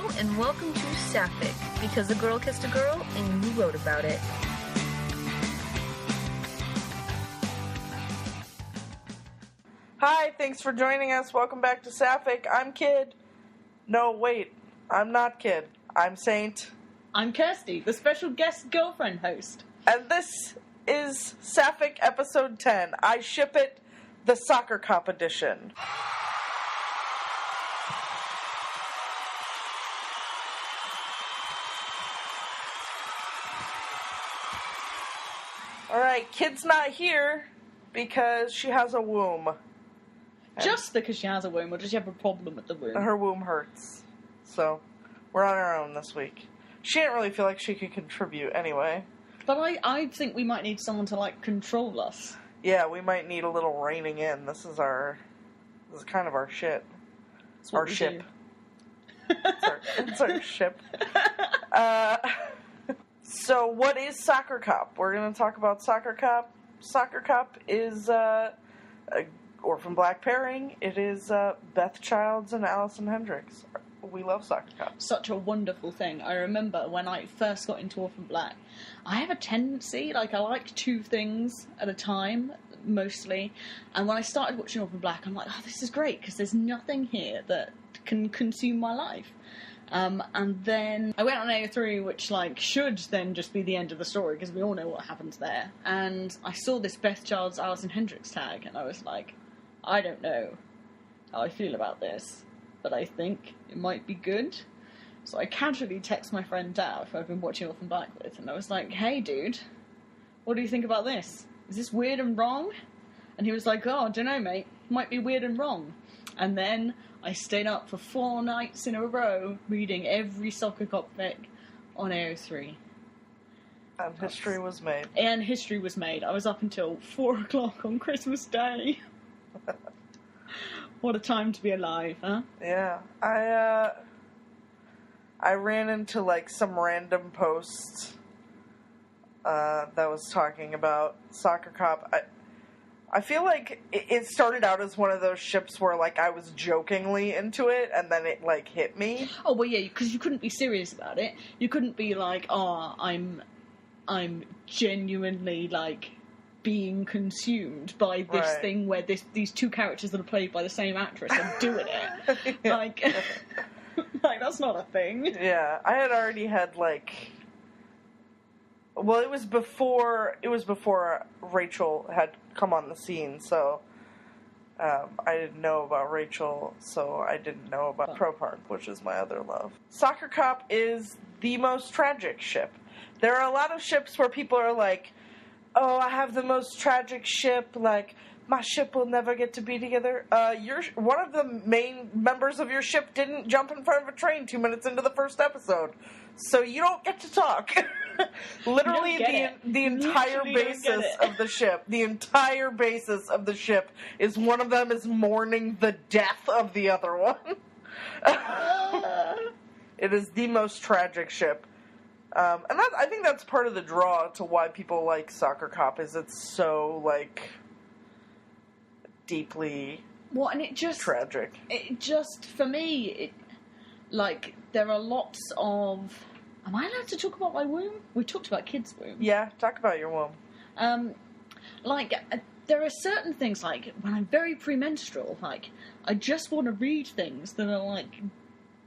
Hello and welcome to Saffic, because a girl kissed a girl and you wrote about it. Hi, thanks for joining us. Welcome back to Saffic. I'm Kid. No, wait. I'm not Kid. I'm Saint. I'm Kirsty, the special guest girlfriend host. And this is Saffic episode 10. I ship it, the Soccercop edition. Alright, Kid's not here because she has a womb. Just because she has a womb, or does she have a problem with the womb? Her womb hurts. So, we're on our own this week. She didn't really feel like she could contribute anyway. But I think we might need someone to, control us. Yeah, we might need a little reining in. This is kind of our shit. Our ship. It's our ship. So, what is Soccercop? We're going to talk about Soccercop. Soccercop is a orphan black pairing. It is Beth Childs and Allison Hendricks. We love Soccercop. Such a wonderful thing. I remember when I first got into Orphan Black, I have a tendency, I like two things at a time, mostly. And when I started watching Orphan Black, I'm like, oh, this is great, because there's nothing here that can consume my life. And then I went on AO3, which, should then just be the end of the story, because we all know what happens there. And I saw this Beth Childs, Alison Hendricks tag, and I was like, I don't know how I feel about this, but I think it might be good. So I casually text my friend Dav, who I've been watching Orphan Black with, and I was like, hey, dude, what do you think about this? Is this weird and wrong? And he was like, oh, I don't know, mate. Might be weird and wrong. And then I stayed up for 4 nights in a row reading every Soccercop fic on AO3. And history was made. And history was made. I was up until 4 o'clock on Christmas Day. What a time to be alive, huh? Yeah. I ran into, some random post that was talking about Soccercop. I feel like it started out as one of those ships where, I was jokingly into it, and then it, hit me. Oh, well, yeah, because you couldn't be serious about it. You couldn't be like, oh, I'm genuinely, being consumed by this thing where these two characters that are played by the same actress are doing it. Yeah. That's not a thing. Yeah, I had already had, well, it was before Rachel had come on the scene, so I didn't know about Rachel, so I didn't know about Pro Park, which is my other love. Soccercop is the most tragic ship. There are a lot of ships where people are like, oh, I have the most tragic ship, my ship will never get to be together. One of the main members of your ship didn't jump in front of a train 2 minutes into the first episode, so you don't get to talk. Literally, the entire basis of the ship, the entire basis of the ship is one of them is mourning the death of the other one. It is the most tragic ship. And I think that's part of the draw to why people like Soccercop, is it's so, deeply tragic. It just, for me, there are lots of... Am I allowed to talk about my womb? We talked about Kid's womb. Yeah, talk about your womb. There are certain things, when I'm very premenstrual, I just want to read things that are,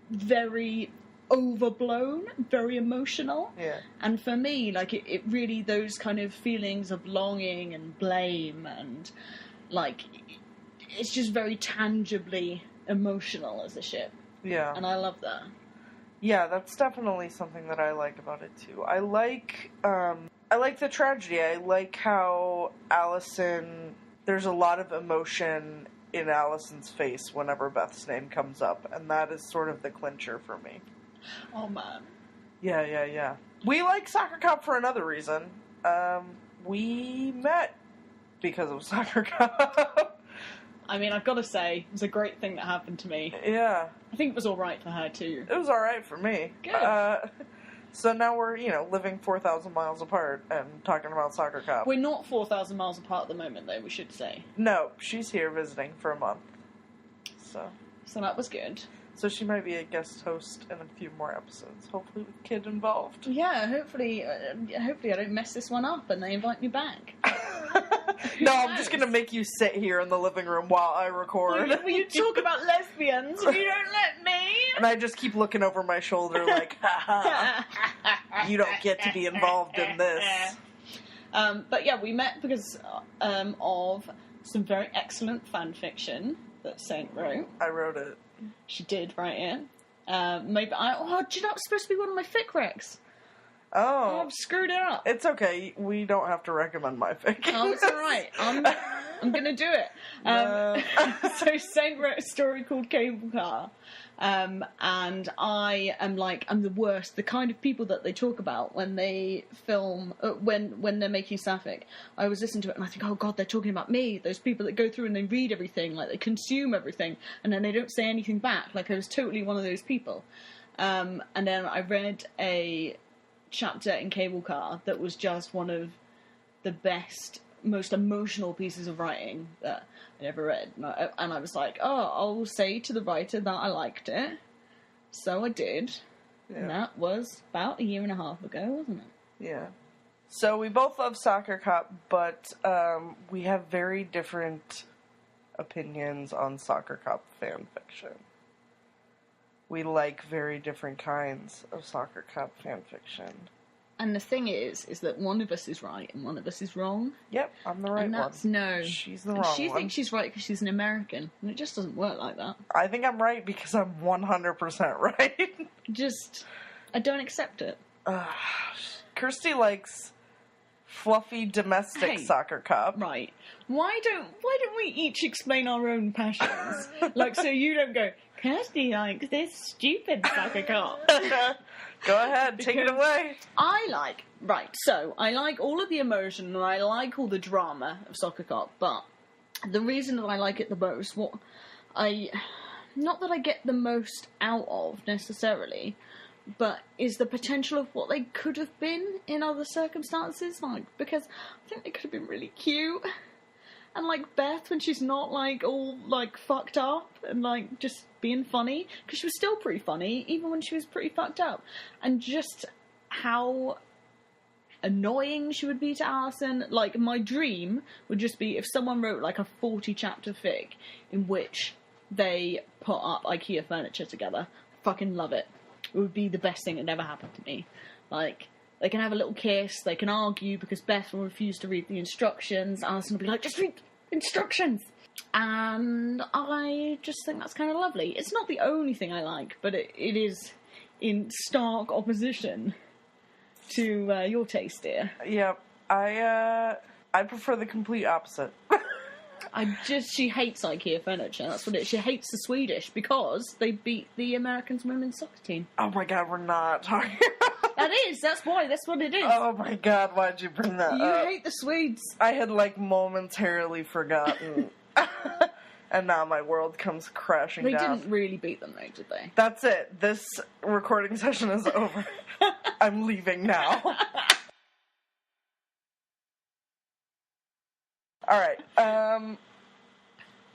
very overblown, very emotional. Yeah. And for me, it really, those kind of feelings of longing and blame and, it's just very tangibly emotional as a ship. Yeah. And I love that. Yeah, that's definitely something that I like about it, too. I like the tragedy. I like how Allison... There's a lot of emotion in Allison's face whenever Beth's name comes up, and that is sort of the clincher for me. Oh, man. Yeah. We like Soccercop for another reason. We met because of Soccercop. I mean, I've got to say, it was a great thing that happened to me. Yeah. I think it was alright for her, too. It was alright for me. Good. So now we're, living 4,000 miles apart and talking about Soccercop. We're not 4,000 miles apart at the moment, though, we should say. No, she's here visiting for a month. So that was good. So she might be a guest host in a few more episodes, hopefully with kid involved. Yeah, hopefully I don't mess this one up and they invite me back. No, I'm just going to make you sit here in the living room while I record. Will you talk about lesbians if you don't let me? And I just keep looking over my shoulder like, ha ha, you don't get to be involved in this. But yeah, we met because of some very excellent fan fiction that Saint wrote. I wrote it. She did write it. Do you know it's supposed to be one of my Fic Recs? Oh. I've screwed it up. It's okay. We don't have to recommend my fic. Oh, it's alright. I'm going to do it. So Saint wrote a story called Cable Car. And I'm the worst. The kind of people that they talk about when they film, when they're making Saffic. I always listen to it and I think, oh God, they're talking about me. Those people that go through and they read everything, like they consume everything, and then they don't say anything back. Like I was totally one of those people. And then I read a chapter in Cable Car that was just one of the best, most emotional pieces of writing that I'd ever read. And I was like, oh, I'll say to the writer that I liked it. So I did. Yeah. And that was about 1.5 years ago, wasn't it? Yeah. So we both love Soccercop, but we have very different opinions on Soccercop fan fiction. We like very different kinds of Soccercop fan fiction. And the thing is that one of us is right and one of us is wrong. Yep, I'm the right and that's one. No. She's the wrong one. She thinks she's right because she's an American. And it just doesn't work like that. I think I'm right because I'm 100% right. I don't accept it. Kirsty likes fluffy domestic Soccercop. Right. Why don't we each explain our own passions? Like, so you don't go, Kirsty likes this stupid Soccercop. Go ahead, take it away. I like all of the emotion and I like all the drama of Soccercop, but the reason that I like it the most, not that I get the most out of necessarily, but is the potential of what they could have been in other circumstances, like, because I think they could have been really cute. And, like, Beth, when she's not, like, all, like, fucked up and, like, just being funny. Because she was still pretty funny, even when she was pretty fucked up. And just how annoying she would be to Alison. Like, my dream would just be if someone wrote, like, a 40-chapter fic in which they put up IKEA furniture together. Fucking love it. It would be the best thing that ever happened to me. Like, they can have a little kiss, they can argue because Beth will refuse to read the instructions. Alison will be like, just read instructions! And I just think that's kind of lovely. It's not the only thing I like, but it is in stark opposition to your taste, dear. Yep. I prefer the complete opposite. She hates IKEA furniture. That's what it is. She hates the Swedish because they beat the American women's soccer team. Oh my God, we're not talking about That's why. That's what it is. Oh my God, why'd you bring that up? You hate the Swedes. I had, like, momentarily forgotten. And now my world comes crashing down. They didn't really beat them, though, did they? That's it. This recording session is over. I'm leaving now. Alright,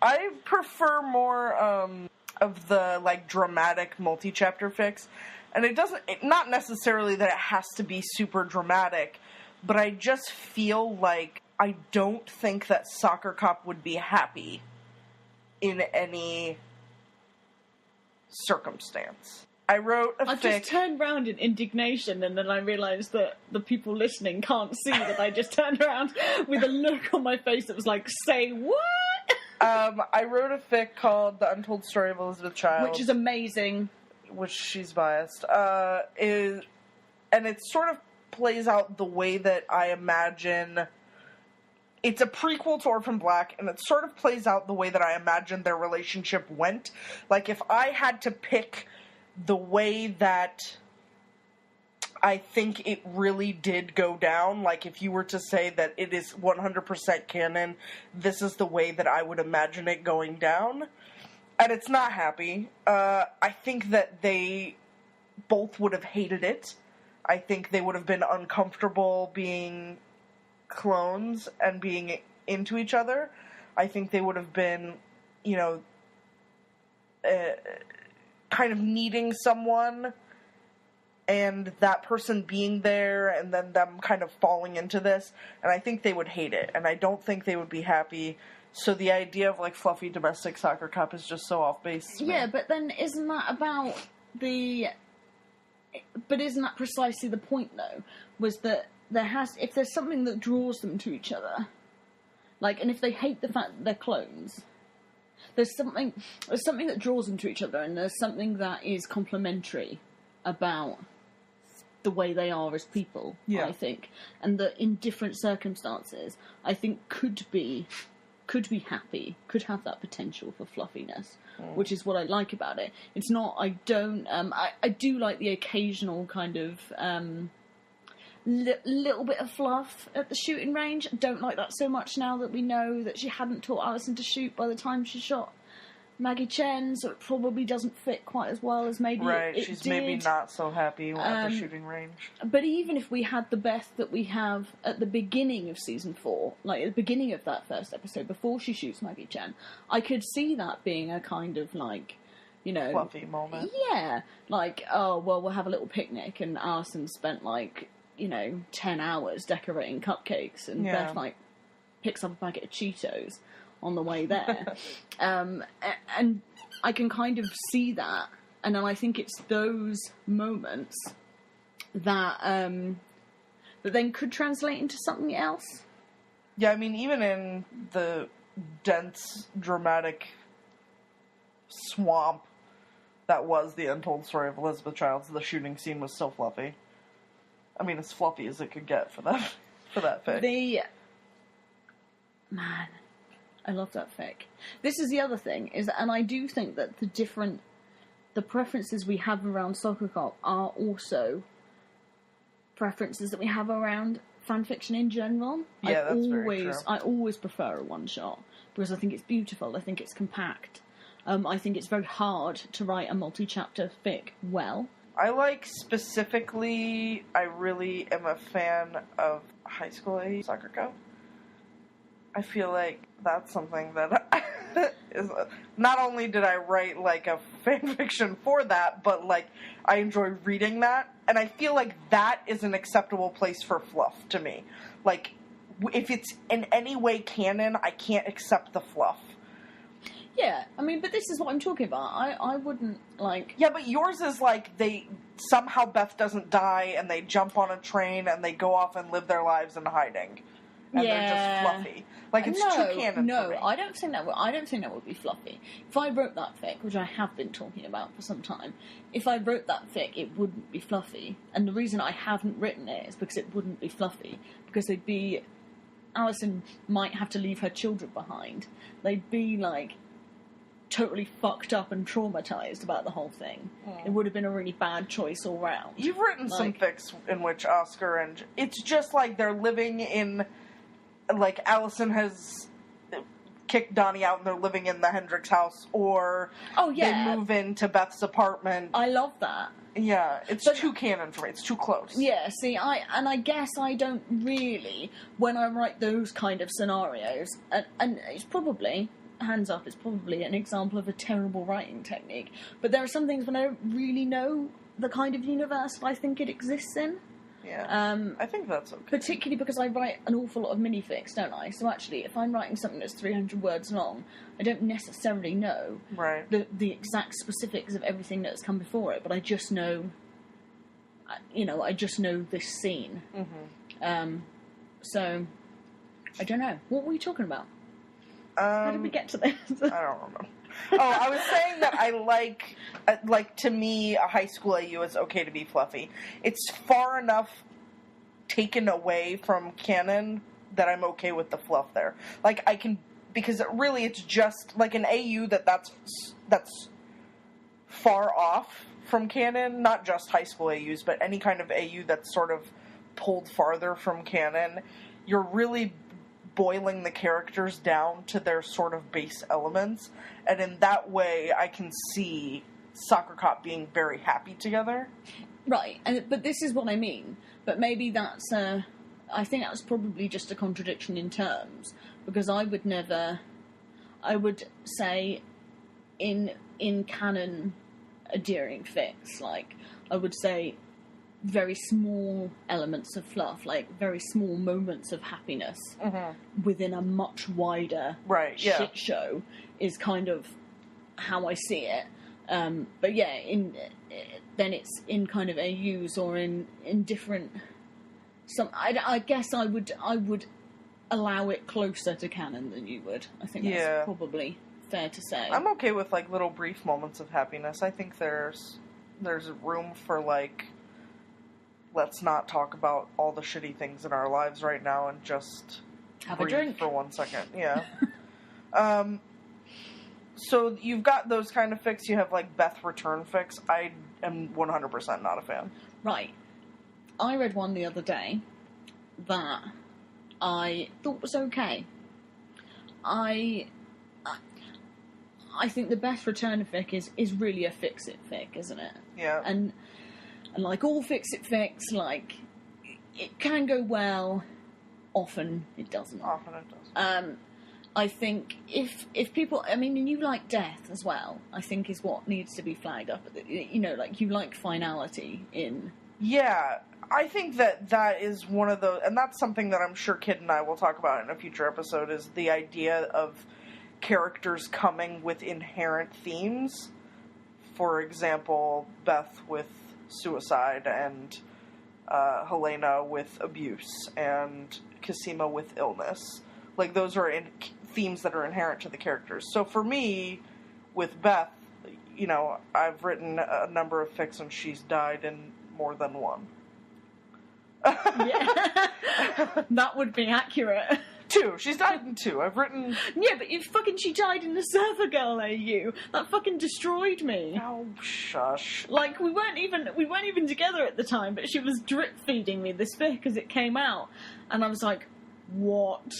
I prefer more, of the, like, dramatic multi-chapter fics, and not necessarily that it has to be super dramatic, but I just feel like I don't think that Soccercop would be happy in any circumstance. I wrote a fic... I just turned around in indignation, and then I realised that the people listening can't see that I just turned around with a look on my face that was like, say what? I wrote a fic called The Untold Story of Elizabeth Child. Which is amazing. Which she's biased. And it sort of plays out the way that I imagine... It's a prequel to Orphan Black, and it sort of plays out the way that I imagine their relationship went. Like, if I had to pick the way that I think it really did go down, like, if you were to say that it is 100% canon, this is the way that I would imagine it going down. And it's not happy. I think that they both would have hated it. I think they would have been uncomfortable being clones and being into each other. I think they would have been, kind of needing someone and that person being there and then them kind of falling into this, and I think they would hate it, and I don't think they would be happy. So the idea of, like, fluffy domestic soccer cop is just so off base. Yeah, but then isn't that about the... But isn't that precisely the point, though? Was that if there's something that draws them to each other, like, and if they hate the fact that they're clones, there's something that draws them to each other, and there's something that is complementary about the way they are as people, I think, and that in different circumstances, I think could be happy, could have that potential for fluffiness, which is what I like about it. It's not, I do like the occasional kind of little bit of fluff at the shooting range. Don't like that so much now that we know that she hadn't taught Alison to shoot by the time she shot Maggie Chen, so it probably doesn't fit quite as well as maybe it she's did. Maybe not so happy at the shooting range. But even if we had the Beth that we have at the beginning of season 4, like at the beginning of that first episode, before she shoots Maggie Chen, I could see that being a kind of, like, you know... fluffy moment. Yeah. Like, oh, well, we'll have a little picnic, and Alison spent, like, 10 hours decorating cupcakes, and Beth, like, picks up a packet of Cheetos on the way there. And I can kind of see that, and then I think it's those moments that that then could translate into something else. Yeah, I mean, even in the dense, dramatic swamp that was the untold story of Elizabeth Childs, the shooting scene was so fluffy. I mean, as fluffy as it could get for that fic. Man, I love that fic. This is the other thing, and I do think that the preferences we have around Soccercop are also preferences that we have around fanfiction in general. Yeah, that's very true. I always prefer a one-shot, because I think it's beautiful, I think it's compact. I think it's very hard to write a multi-chapter fic well. I like, specifically, I really am a fan of high school age Soccercop. I feel like that's something that is... Not only did I write, like, a fanfiction for that, but, like, I enjoy reading that. And I feel like that is an acceptable place for fluff to me. Like, if it's in any way canon, I can't accept the fluff. Yeah, I mean, but this is what I'm talking about. I wouldn't, like... Yeah, but yours is, like, somehow Beth doesn't die, and they jump on a train, and they go off and live their lives in hiding. And they're just fluffy. Like, it's too canon for me. No, I don't think that would be fluffy. If I wrote that fic, which I have been talking about for some time, if I wrote that fic, it wouldn't be fluffy. And the reason I haven't written it is because it wouldn't be fluffy. Because Alison might have to leave her children behind. They'd be, like, totally fucked up and traumatized about the whole thing. It would have been a really bad choice all round. You've written some fics in which Oscar and... It's just like they're living in... Like, Alison has kicked Donnie out and they're living in the Hendricks house, or they move into Beth's apartment. I love that. Yeah, it's too canon for me. It's too close. Yeah, see, I guess I don't really, when I write those kind of scenarios, and it's probably... hands up, it's probably an example of a terrible writing technique. But there are some things when I don't really know the kind of universe I think it exists in. Yeah, I think that's okay. Particularly because I write an awful lot of minifics, don't I? So actually, if I'm writing something that's 300 words long, I don't necessarily know the exact specifics of everything that's come before it, but I just know, I just know this scene. Mm-hmm. So, I don't know. What were we talking about? How did we get to this? I don't remember. Oh, I was saying that I like, to me, a high school AU is okay to be fluffy. It's far enough taken away from canon that I'm okay with the fluff there. Like, I can, because it's just, like, an AU that's far off from canon, not just high school AUs, but any kind of AU that's sort of pulled farther from canon. You're really boiling the characters down to their sort of base elements, and in that way I can see Soccercop being very happy together. Right, but this is what I mean. But maybe that's I think that's probably just a contradiction in terms, because I would say in canon endearing fics. Like, I would say very small elements of fluff, like very small moments of happipiness within a much wider shit show is kind of how I see it. But yeah, then it's in kind of AUs or in different. I guess I would allow it closer to canon than you would. I think that's probably fair to say. I'm okay with like little brief moments of happiness. I think there's room for like, let's not talk about all the shitty things in our lives right now and just have breathe a drink for 1 second. Yeah. So you've got those kind of fics. You have like Beth return fics. I am 100% not a fan. Right. I read one the other day that I thought was okay. I think the Beth return fic is really a fix-it fic, isn't it? Yeah. And like all fix-it fics, like, it can go well. Often it doesn't. Often it doesn't. I think if people, I mean, and you like death as well, I think is what needs to be flagged up. You know, like, you like finality in... Yeah, I think that is one of the... And that's something that I'm sure Kid and I will talk about in a future episode, is the idea of characters coming with inherent themes. For example, Beth with suicide, and Helena with abuse, and Cosima with illness. Like, those are themes that are inherent to the characters. So for me, with Beth, you know, I've written a number of fics and she's died in more than one. Yeah. That would be accurate. 2. She's died in 2. I've written... Yeah, but she died in the Surfer Girl AU. That fucking destroyed me. Oh, shush. Like, we weren't even together at the time, but she was drip feeding me this fic as it came out. And I was like, what?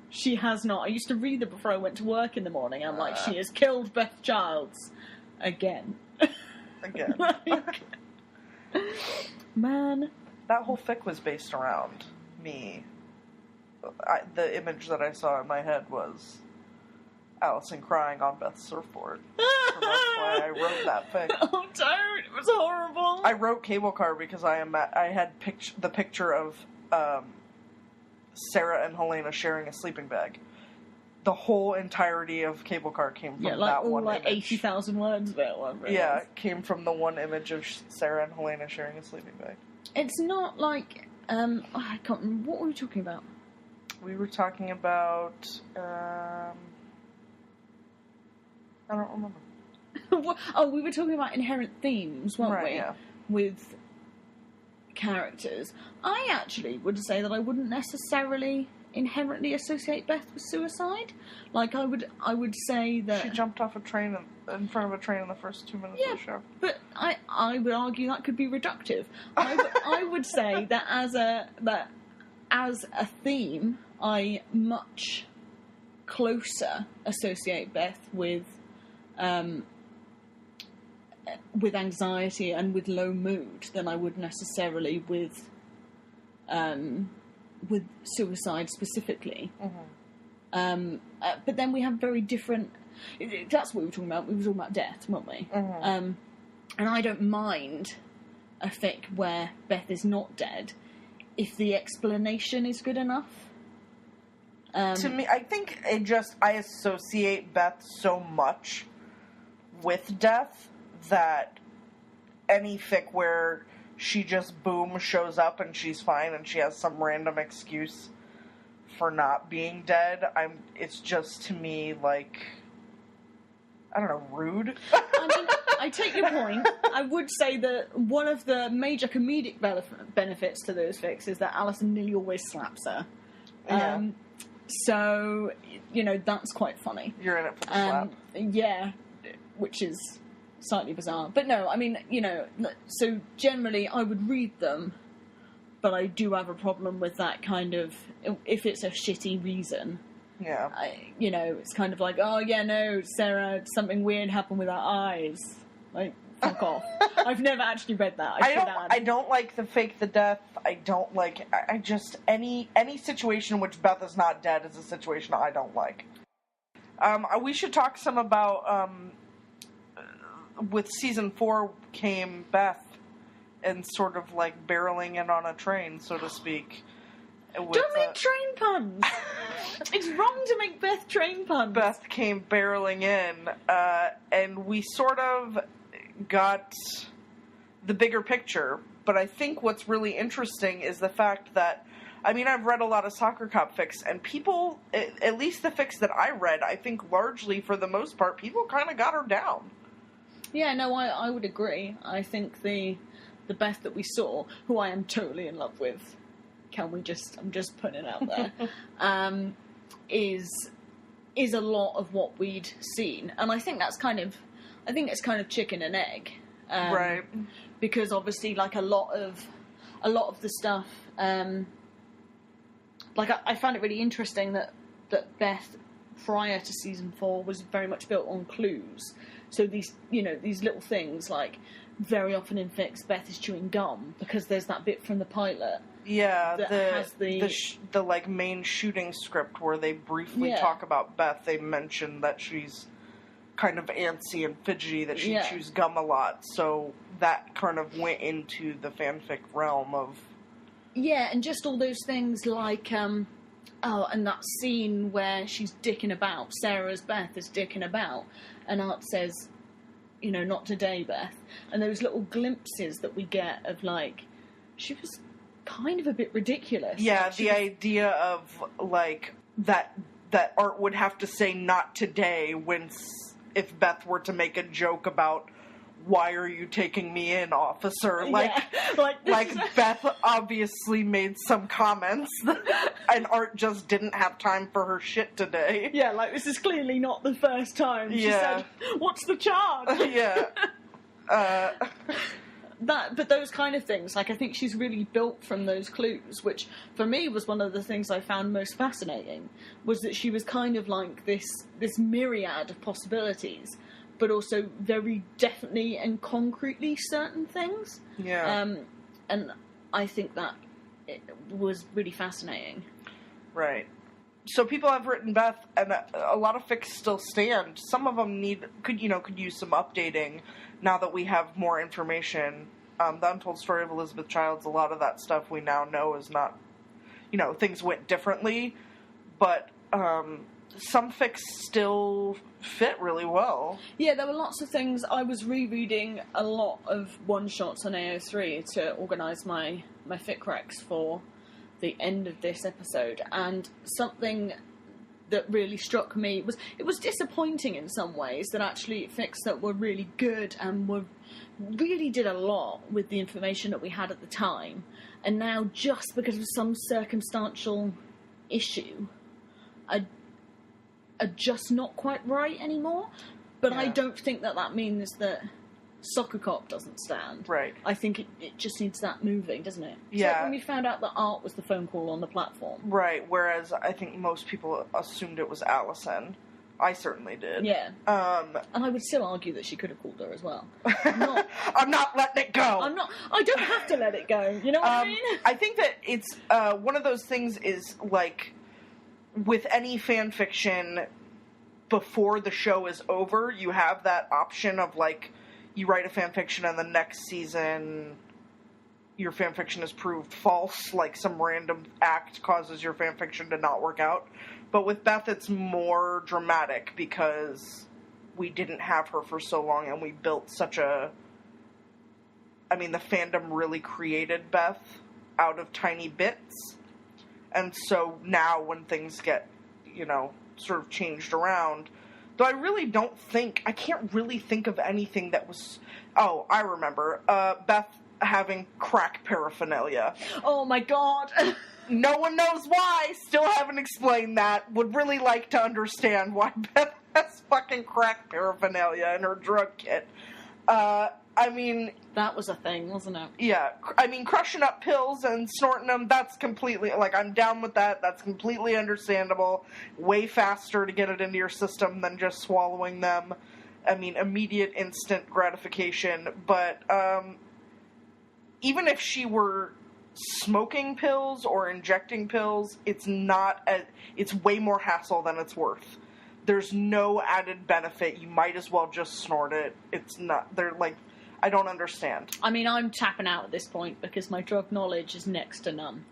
She has not. I used to read it before I went to work in the morning. I'm like, she has killed Beth Childs. Again. Again. Like, man. That whole fic was based around me. The image that I saw in my head was Allison crying on Beth's surfboard. So that's why I wrote that fic. Oh, don't. It was horrible. I wrote Cable Car because I had the picture of Sarah and Helena sharing a sleeping bag. The whole entirety of Cable Car came from that one image. 80,000 words of it. Yeah, it came from the one image of Sarah and Helena sharing a sleeping bag. It's not like... I can't remember. What were we talking about? We were talking about... I don't remember. Oh, we were talking about inherent themes, weren't we? Yeah. With characters. I actually would say that I wouldn't necessarily inherently associate Beth with suicide. Like, I would say that... She jumped off a train in front of a train in the first 2 minutes of the show. But I would argue that could be reductive. I would say that as a theme, I much closer associate Beth with anxiety and with low mood than I would necessarily with suicide specifically. Mm-hmm. But then we have very different... That's what we were talking about. We were talking about death, weren't we? Mm-hmm. And I don't mind a fic where Beth is not dead if the explanation is good enough. To me, I think I associate Beth so much with death that any fic where she just boom shows up and she's fine and she has some random excuse for not being dead, it's just, to me, like, I don't know, rude. I mean, I take your point. I would say that one of the major comedic benefits to those fics is that Alison nearly always slaps her. Yeah. So, you know, that's quite funny. You're in it for the slap. Yeah, which is slightly bizarre. But no, I mean, you know, so generally I would read them, but I do have a problem with that kind of, if it's a shitty reason. Yeah. You know, it's kind of like, oh yeah, no, Sarah, something weird happened with her eyes. Like, fuck off. I've never actually read that. I don't like the fake the death. I don't like... I just... Any situation in which Beth is not dead is a situation I don't like. We should talk some about with season 4 came Beth, and sort of like barreling in on a train, so to speak. Don't make train puns! It's wrong to make Beth train puns. Beth came barreling in, and we sort of got the bigger picture. But I think what's really interesting is the fact that, I mean, I've read a lot of Soccercop fics, and people, at least the fics that I read, I think largely, for the most part, people kind of got her down. Yeah, no, I would agree. I think the Beth that we saw, who I am totally in love with, I'm just putting it out there, is a lot of what we'd seen. And I think it's kind of chicken and egg. Right. Because obviously, like, a lot of the stuff, like, I found it really interesting that Beth, prior to season 4, was very much built on clues. So these little things, like, very often in fics, Beth is chewing gum because there's that bit from the pilot. Yeah, that has the like main shooting script where they briefly talk about Beth. They mention that she's kind of antsy and fidgety, that she chews gum a lot. So that kind of went into the fanfic realm of... Yeah, and just all those things like, and that scene where she's dicking about, Sarah's Beth is dicking about, and Art says, not today, Beth. And those little glimpses that we get of, like, she was kind of a bit ridiculous. Yeah, like, the idea of, like, that Art would have to say not today if Beth were to make a joke about, why are you taking me in, officer? Like Beth obviously made some comments and Art just didn't have time for her shit today. Yeah, like, this is clearly not the first time she said, what's the charge? Yeah. But those kind of things, like, I think she's really built from those clues, which for me was one of the things I found most fascinating, was that she was kind of like this myriad of possibilities, but also very definitely and concretely certain things. Yeah. And I think that it was really fascinating. Right. So people have written Beth, and a lot of fics still stand. Some of them could use some updating now that we have more information. The Untold Story of Elizabeth Childs, a lot of that stuff we now know is not, things went differently, but some fics still fit really well. Yeah, there were lots of things. I was rereading a lot of one-shots on AO3 to organise my Fic Recs for the end of this episode, and something that really struck me was, it was disappointing in some ways that actually fics that were really good and really did a lot with the information that we had at the time, and now just because of some circumstantial issue are just not quite right anymore. But I don't think that means that Soccercop doesn't stand. Right. I think it just needs that moving, doesn't it? Yeah. Like when we found out that Art was the phone call on the platform. Right, whereas I think most people assumed it was Allison. I certainly did. Yeah. And I would still argue that she could have called her as well. I'm not letting it go. I don't have to let it go. You know what I mean? I think that it's, one of those things is, like, with any fan fiction, before the show is over, you have that option of, like, you write a fan fiction and the next season your fan fiction is proved false, like some random act causes your fan fiction to not work out. But with Beth, it's more dramatic because we didn't have her for so long and we built such the fandom really created Beth out of tiny bits. And so now when things get, sort of changed around, though I can't really think of anything that was, I remember, Beth having crack paraphernalia. Oh my god. No one knows why, still haven't explained that, would really like to understand why Beth has fucking crack paraphernalia in her drug kit. That was a thing, wasn't it? Yeah. Crushing up pills and snorting them, that's completely, I'm down with that. That's completely understandable. Way faster to get it into your system than just swallowing them. Immediate, instant gratification. But, even if she were smoking pills or injecting pills, it's way more hassle than it's worth. there's no added benefit. You might as well just snort it. It's not, they're like, I don't understand. I mean, I'm tapping out at this point because my drug knowledge is next to none.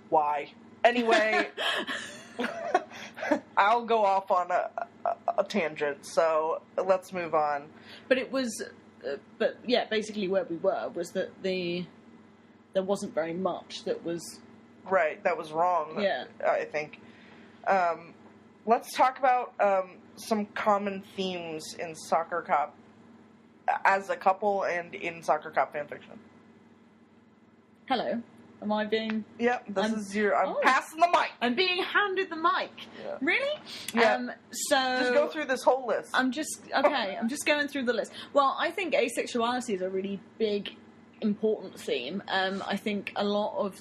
Why? Anyway, I'll go off on a tangent, so let's move on. But it was, basically where we were was that there wasn't very much that was... Right, that was wrong, yeah. I think. Let's talk about some common themes in Soccercop as a couple and in Soccercop fanfiction. Hello. Am I being... Yep, I'm passing the mic. I'm being handed the mic. Yeah. Really? Yeah. So... Just go through this whole list. I'm just going through the list. Well, I think asexuality is a really big, important theme. I think a lot of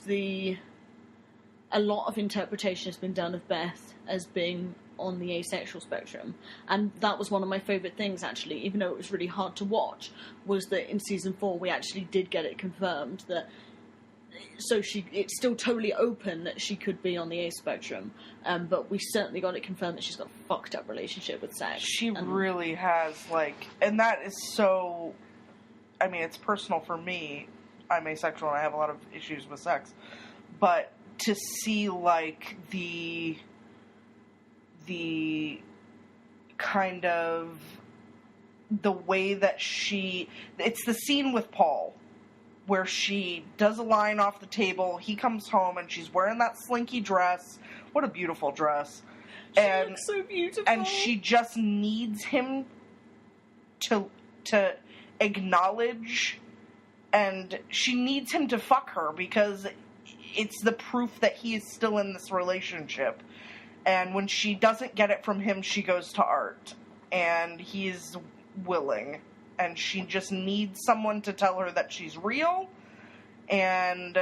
interpretation has been done of Beth as being on the asexual spectrum, and that was one of my favourite things, actually, even though it was really hard to watch, was that in season 4 we actually did get it confirmed that it's still totally open that she could be on the ace spectrum, but we certainly got it confirmed that she's got a fucked up relationship with sex. She really has, and that is so, I mean, it's personal for me. I'm asexual and I have a lot of issues with sex, but to see, the kind of the way that it's the scene with Paul where she does a line off the table, he comes home and she's wearing that slinky dress. What a beautiful dress. She looks so beautiful. And she just needs him to acknowledge, and she needs him to fuck her because it's the proof that he is still in this relationship. And when she doesn't get it from him, she goes to Art. And he's willing. And she just needs someone to tell her that she's real. And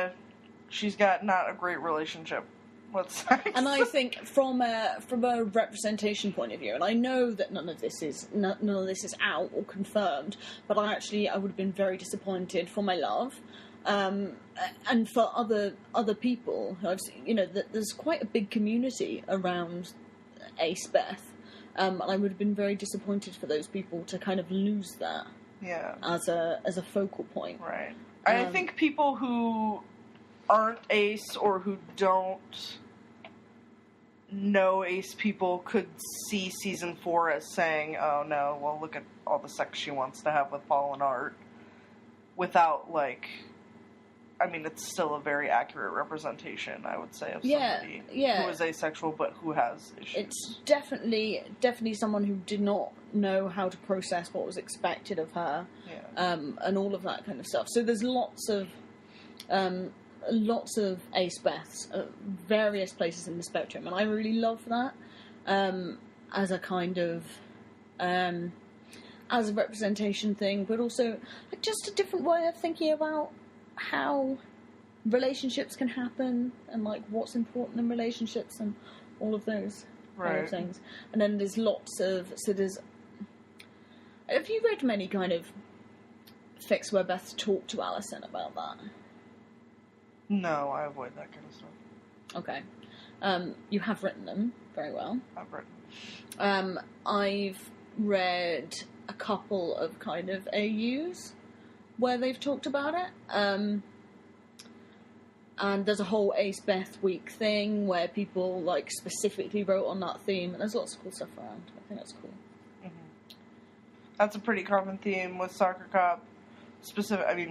she's got not a great relationship with sex. And I think from a representation point of view, and I know that none of this is out or confirmed, but I would have been very disappointed for my love. And for other people who I've seen, there's quite a big community around Ace Beth, and I would have been very disappointed for those people to kind of lose that, as a focal point. Right. I think people who aren't Ace or who don't know Ace people could see season 4 as saying, "Oh no, well look at all the sex she wants to have with Paul and Art," without I mean, it's still a very accurate representation, I would say, of somebody who is asexual but who has issues. It's definitely someone who did not know how to process what was expected of her, and all of that kind of stuff. So there's lots of ace Beths at various places in the spectrum, and I really love that as a kind of as a representation thing, but also just a different way of thinking about how relationships can happen and what's important in relationships and all of those kind of things. And then there's have you read many kind of fics where Beth talked to Alison about that? No, I avoid that kind of stuff. Okay. You have written them very well. I've written. I've read a couple of kind of AUs where they've talked about it. And there's a whole Ace Beth Week thing where people specifically wrote on that theme, and there's lots of cool stuff around. I think that's cool. Mm-hmm. That's a pretty common theme with Soccercop,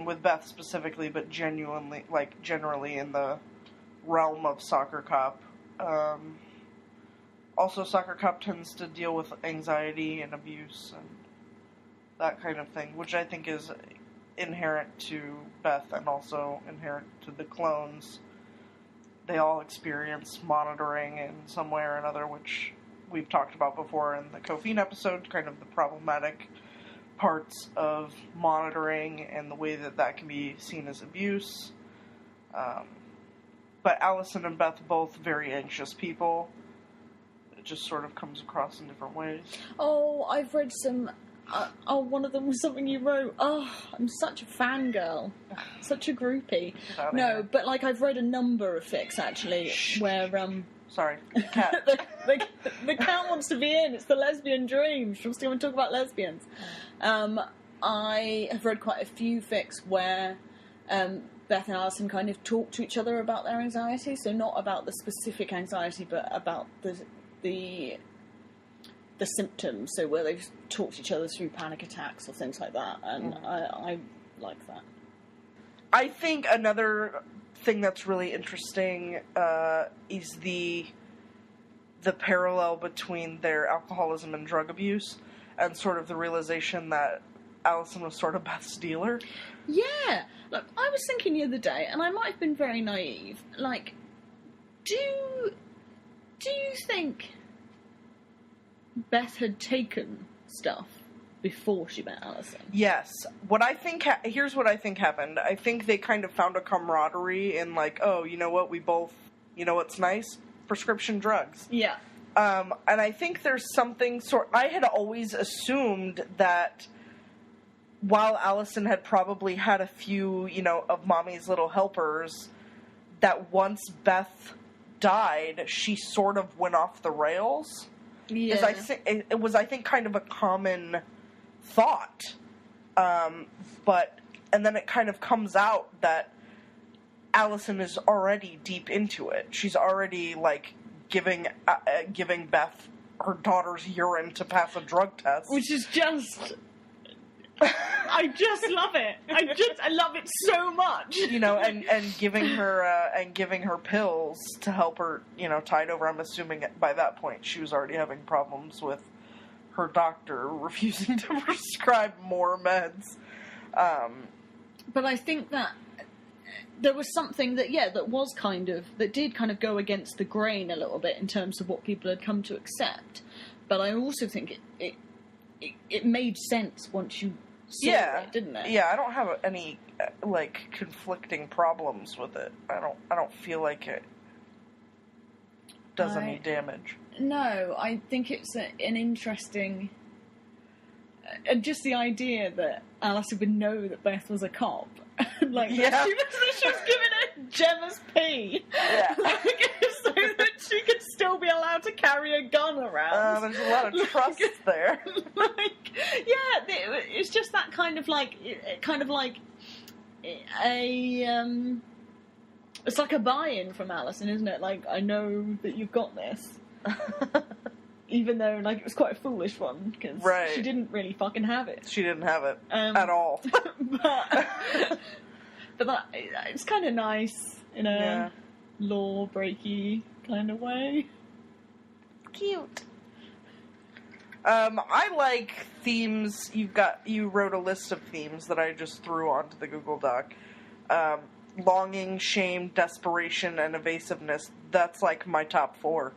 with Beth specifically, but generally in the realm of Soccercop. Also, Soccercop tends to deal with anxiety and abuse and that kind of thing, which I think is inherent to Beth and also inherent to the clones. They all experience monitoring in some way or another, which we've talked about before in the Kofine episode, kind of the problematic parts of monitoring and the way that can be seen as abuse. But Alison and Beth, both very anxious people. It just sort of comes across in different ways. Oh, I've read some... one of them was something you wrote. Oh, I'm such a fangirl. Such a groupie. No, but I've read a number of fics, actually, where... Sorry, cat. The cat wants to be in. It's the lesbian dream. She wants to come and talk about lesbians. I have read quite a few fics where Beth and Alison kind of talk to each other about their anxiety. So not about the specific anxiety, but about the symptoms. So where they've talked to each other through panic attacks or things like that. And I like that. I think another thing that's really interesting is the parallel between their alcoholism and drug abuse, and sort of the realization that Alison was sort of Beth's dealer. Yeah. Look, I was thinking the other day, and I might have been very naive, like, do you think Beth had taken stuff before she met Alison? Yes. Here's what I think happened. I think they kind of found a camaraderie in, like, oh, you know what, we both, you know what's nice? Prescription drugs. Yeah. And I think there's something I had always assumed that while Alison had probably had a few, of Mommy's little helpers, that once Beth died, she sort of went off the rails. Yeah. It was, I think, kind of a common thought. And then it kind of comes out that Alison is already deep into it. She's already, like, giving Beth her daughter's urine to pass a drug test. Which is just... I just love it. I love it so much. And giving her pills to help her, tide over. I'm assuming by that point she was already having problems with her doctor refusing to prescribe more meds. But I think that there was something that did kind of go against the grain a little bit in terms of what people had come to accept. But I also think it made sense once you saw it, didn't it? Yeah, I don't have any conflicting problems with it. I don't feel like it does any damage. No, I think it's an interesting... just the idea that Alison would know that Beth was a cop. She was giving her Gemma's pee. Yeah. So that she could still be allowed to carry a gun around. There's a lot of trust there. It's just that kind of like it's like a buy-in from Alison, isn't it? Like, I know that you've got this. Even though, it was quite a foolish one, because she didn't really fucking have it. She didn't have it at all. but that, it's kind of nice in a law-breaky kind of way. Cute. I like themes. You wrote a list of themes that I just threw onto the Google Doc. Longing, shame, desperation, and evasiveness. That's like my top 4.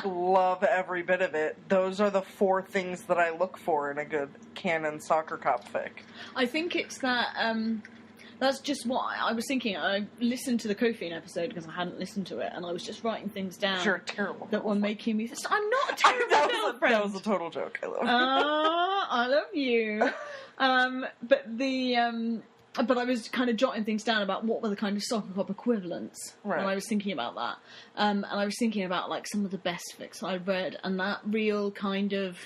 Love every bit of it. Those are the 4 things that I look for in a good canon Soccercop fic. I think it's that, that's just what I was thinking. I listened to the Kofi episode because I hadn't listened to it, and I was just writing things down. You're terrible. That were making me... I'm not a terrible girlfriend. That was a total joke. I love you. I love you. But I was kind of jotting things down about what were the kind of Soccercop equivalents. Right. And I was thinking about that. And I was thinking about, some of the best fics I read, and that real kind of...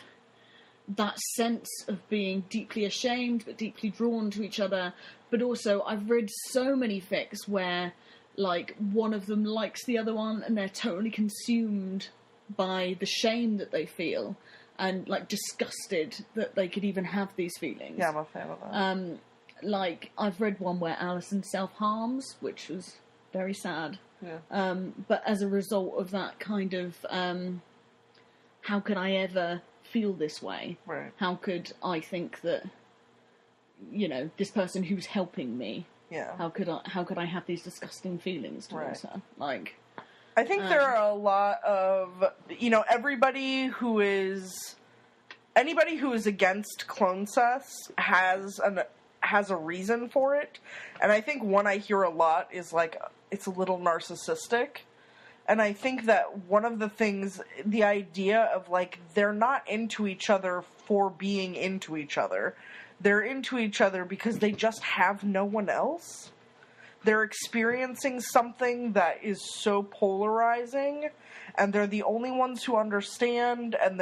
that sense of being deeply ashamed, but deeply drawn to each other. But also, I've read so many fics where, one of them likes the other one, and they're totally consumed by the shame that they feel, and, disgusted that they could even have these feelings. Yeah, I'm a fan of that. I've read one where Alison self-harms, which was very sad. Yeah. But as a result of that kind of, how could I ever feel this way? Right. How could I think that, this person who's helping me? Yeah. How could I have these disgusting feelings towards her? I think there are a lot of, anybody who is against clone cess has a reason for it. And I think one I hear a lot is it's a little narcissistic. And I think that one of the things, the idea of they're not into each other for being into each other. They're into each other because they just have no one else. they're experiencing something that is so polarizing, and they're the only ones who understand, and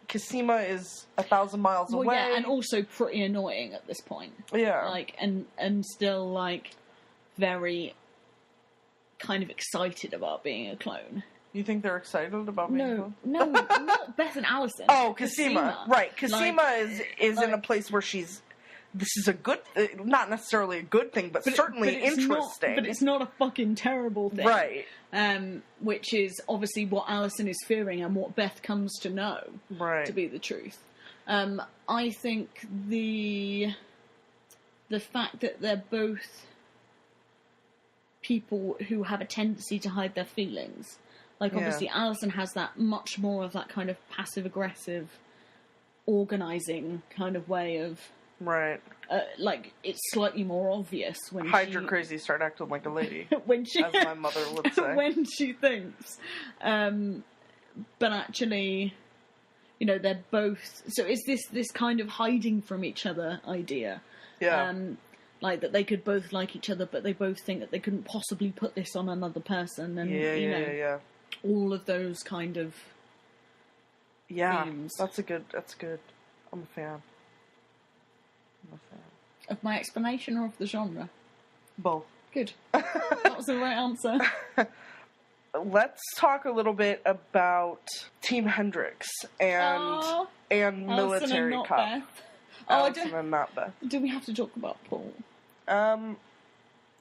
Cosima is 1,000 miles away. Yeah, and also pretty annoying at this point. Yeah. Like, and still, like, very kind of excited about being a clone. You think they're excited about being a clone? No, not Beth and Allison. Oh, Cosima. Right. Cosima like, is in a place where this is a good, not necessarily a good thing, but certainly interesting. But it's not a fucking terrible thing. Right. Which is obviously what Allison is fearing and what Beth comes to know to be the truth. I think the fact that they're both people who have a tendency to hide their feelings. Like, obviously, Allison has that much more of that kind of passive-aggressive, organising kind of way of... Right. Like, it's slightly more obvious when Hide your crazy, start acting like a lady. when she, as my mother would say. When she thinks. But actually, you know, they're both... So is this kind of hiding from each other idea? Yeah. Like, that they could both like each other, but they both think that they couldn't possibly put this on another person. And, yeah. All of those kind of themes. That's good. I'm a fan. Of my explanation or of the genre? Both. Good. That was the right answer. Let's talk a little bit about Team Hendrix and military and cop. Beth. Allison and not Beth. Do we have to talk about Paul?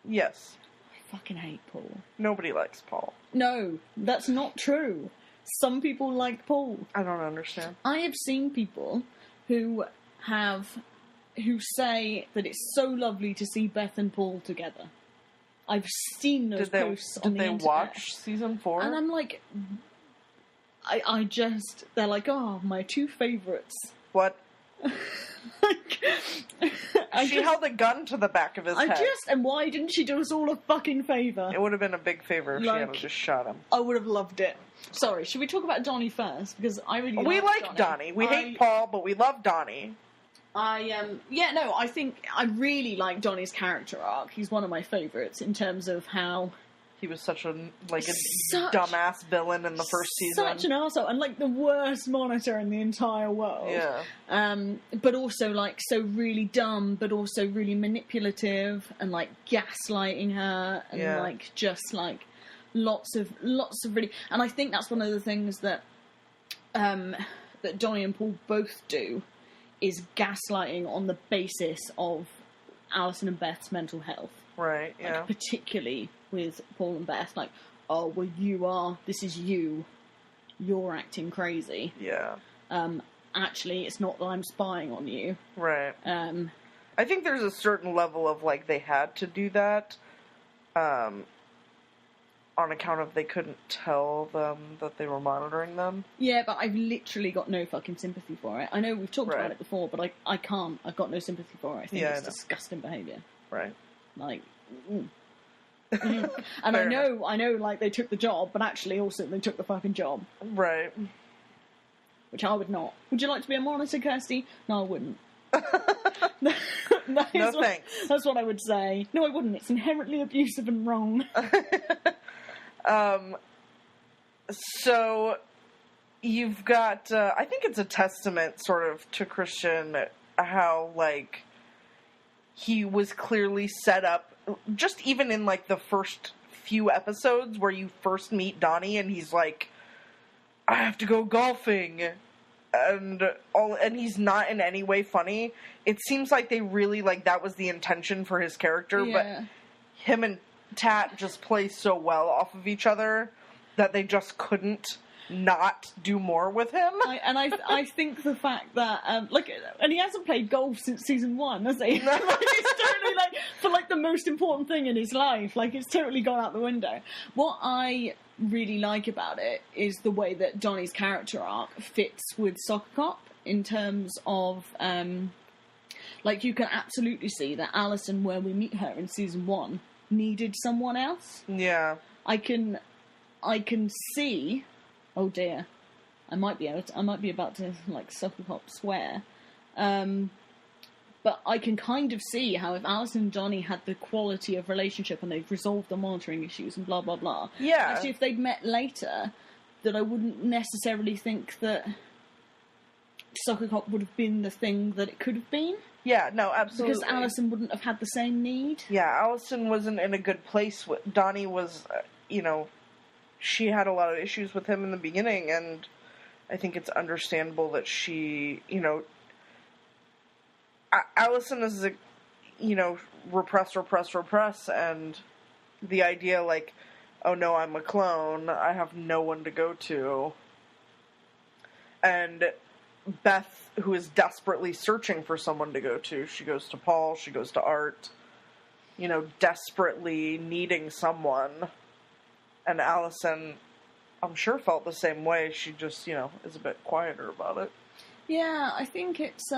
Yes. I fucking hate Paul. Nobody likes Paul. No, that's not true. Some people like Paul. I don't understand. I have seen people who say that it's so lovely to see Beth and Paul together. I've seen those posts on the internet. Did they watch season 4? And I'm like, they're like, oh, my 2 favourites. What? She held a gun to the back of his head. And why didn't she do us all a fucking favour? It would have been a big favour if she hadn't just shot him. I would have loved it. Sorry, should we talk about Donnie first? Because I really like Donnie. We hate Paul, but we love Donnie. I think I really like Donnie's character arc. He's one of my favourites in terms of how... He was such a dumbass villain in the first season. Such an arsehole, and like the worst monitor in the entire world. Yeah. But also like so really dumb, but also really manipulative, and like gaslighting her, and like just like lots of really. And I think that's one of the things that that Donnie and Paul both do, is gaslighting on the basis of Allison and Beth's mental health. Right. Yeah. Like, particularly with Paul and Beth, like, oh, well, this is you. You're acting crazy. Yeah. Actually, it's not that I'm spying on you. Right. I think there's a certain level of, like, they had to do that, on account of they couldn't tell them that they were monitoring them. Yeah, but I've literally got no fucking sympathy for it. I know we've talked about it before, but I can't. I've got no sympathy for it. I think it's disgusting behaviour. Right. Like... And I know, like, they took the job, but actually also they took the fucking job. Right. Which I would not. Would you like to be a monitor, Kirsty? No, I wouldn't. No thanks. That's what I would say. No, I wouldn't. It's inherently abusive and wrong. So, you've got, I think it's a testament, sort of, to Christian, how, like, he was clearly set up, just even in, like, the first few episodes where you first meet Donnie and he's like, I have to go golfing, and he's not in any way funny. It seems like they really, like, that was the intention for his character, but him and Tat just play so well off of each other that they just couldn't not do more with him. I think the fact that and he hasn't played golf since season 1, has he? Like, it's totally like for like the most important thing in his life. Like, it's totally gone out the window. What I really like about it is the way that Donnie's character arc fits with Soccercop in terms of like, you can absolutely see that Allison, where we meet her in season 1, needed someone else. Yeah. I can see. Oh dear, I might be about to like Soccercop swear, But I can kind of see how if Alison and Donnie had the quality of relationship and they've resolved the monitoring issues and blah, blah, blah. Yeah. Actually, if they'd met later, that I wouldn't necessarily think that Soccercop would have been the thing that it could have been. Yeah, no, absolutely. Because Alison wouldn't have had the same need. Yeah, Alison wasn't in a good place. Donnie was, she had a lot of issues with him in the beginning, and I think it's understandable that she, Alison is, repress, and the idea, like, oh no, I'm a clone, I have no one to go to, and Beth, who is desperately searching for someone to go to, she goes to Paul, she goes to Art, desperately needing someone, and Alison, I'm sure, felt the same way. She just, is a bit quieter about it. Yeah, I think it's,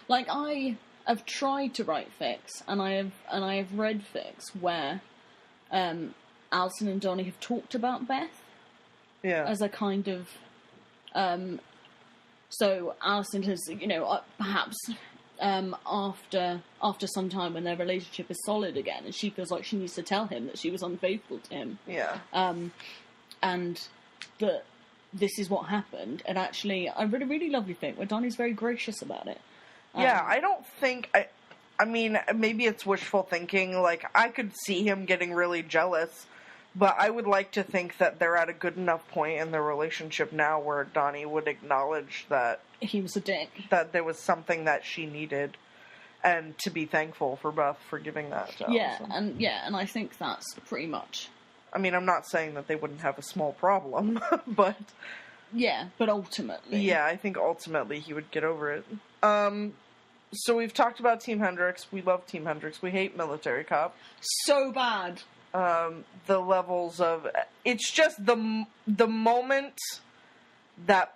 like, I have tried to write fics, and I have read fics where, Alison and Donnie have talked about Beth. Yeah. As a kind of, so Alison has, perhaps, after some time when their relationship is solid again, and she feels like she needs to tell him that she was unfaithful to him. Yeah. And that this is what happened. And actually, I read a really lovely thing where Donnie's very gracious about it. Yeah, I don't think... I mean, maybe it's wishful thinking. Like, I could see him getting really jealous, but I would like to think that they're at a good enough point in their relationship now where Donnie would acknowledge that... he was a dick. That there was something that she needed, and to be thankful for Beth for giving that to Alison. And I think that's pretty much... I mean, I'm not saying that they wouldn't have a small problem, but... Yeah, but ultimately... Yeah, I think ultimately he would get over it. So we've talked about Team Hendrix. We love Team Hendrix. We hate Military Cop. So bad. The levels of... It's just the moment that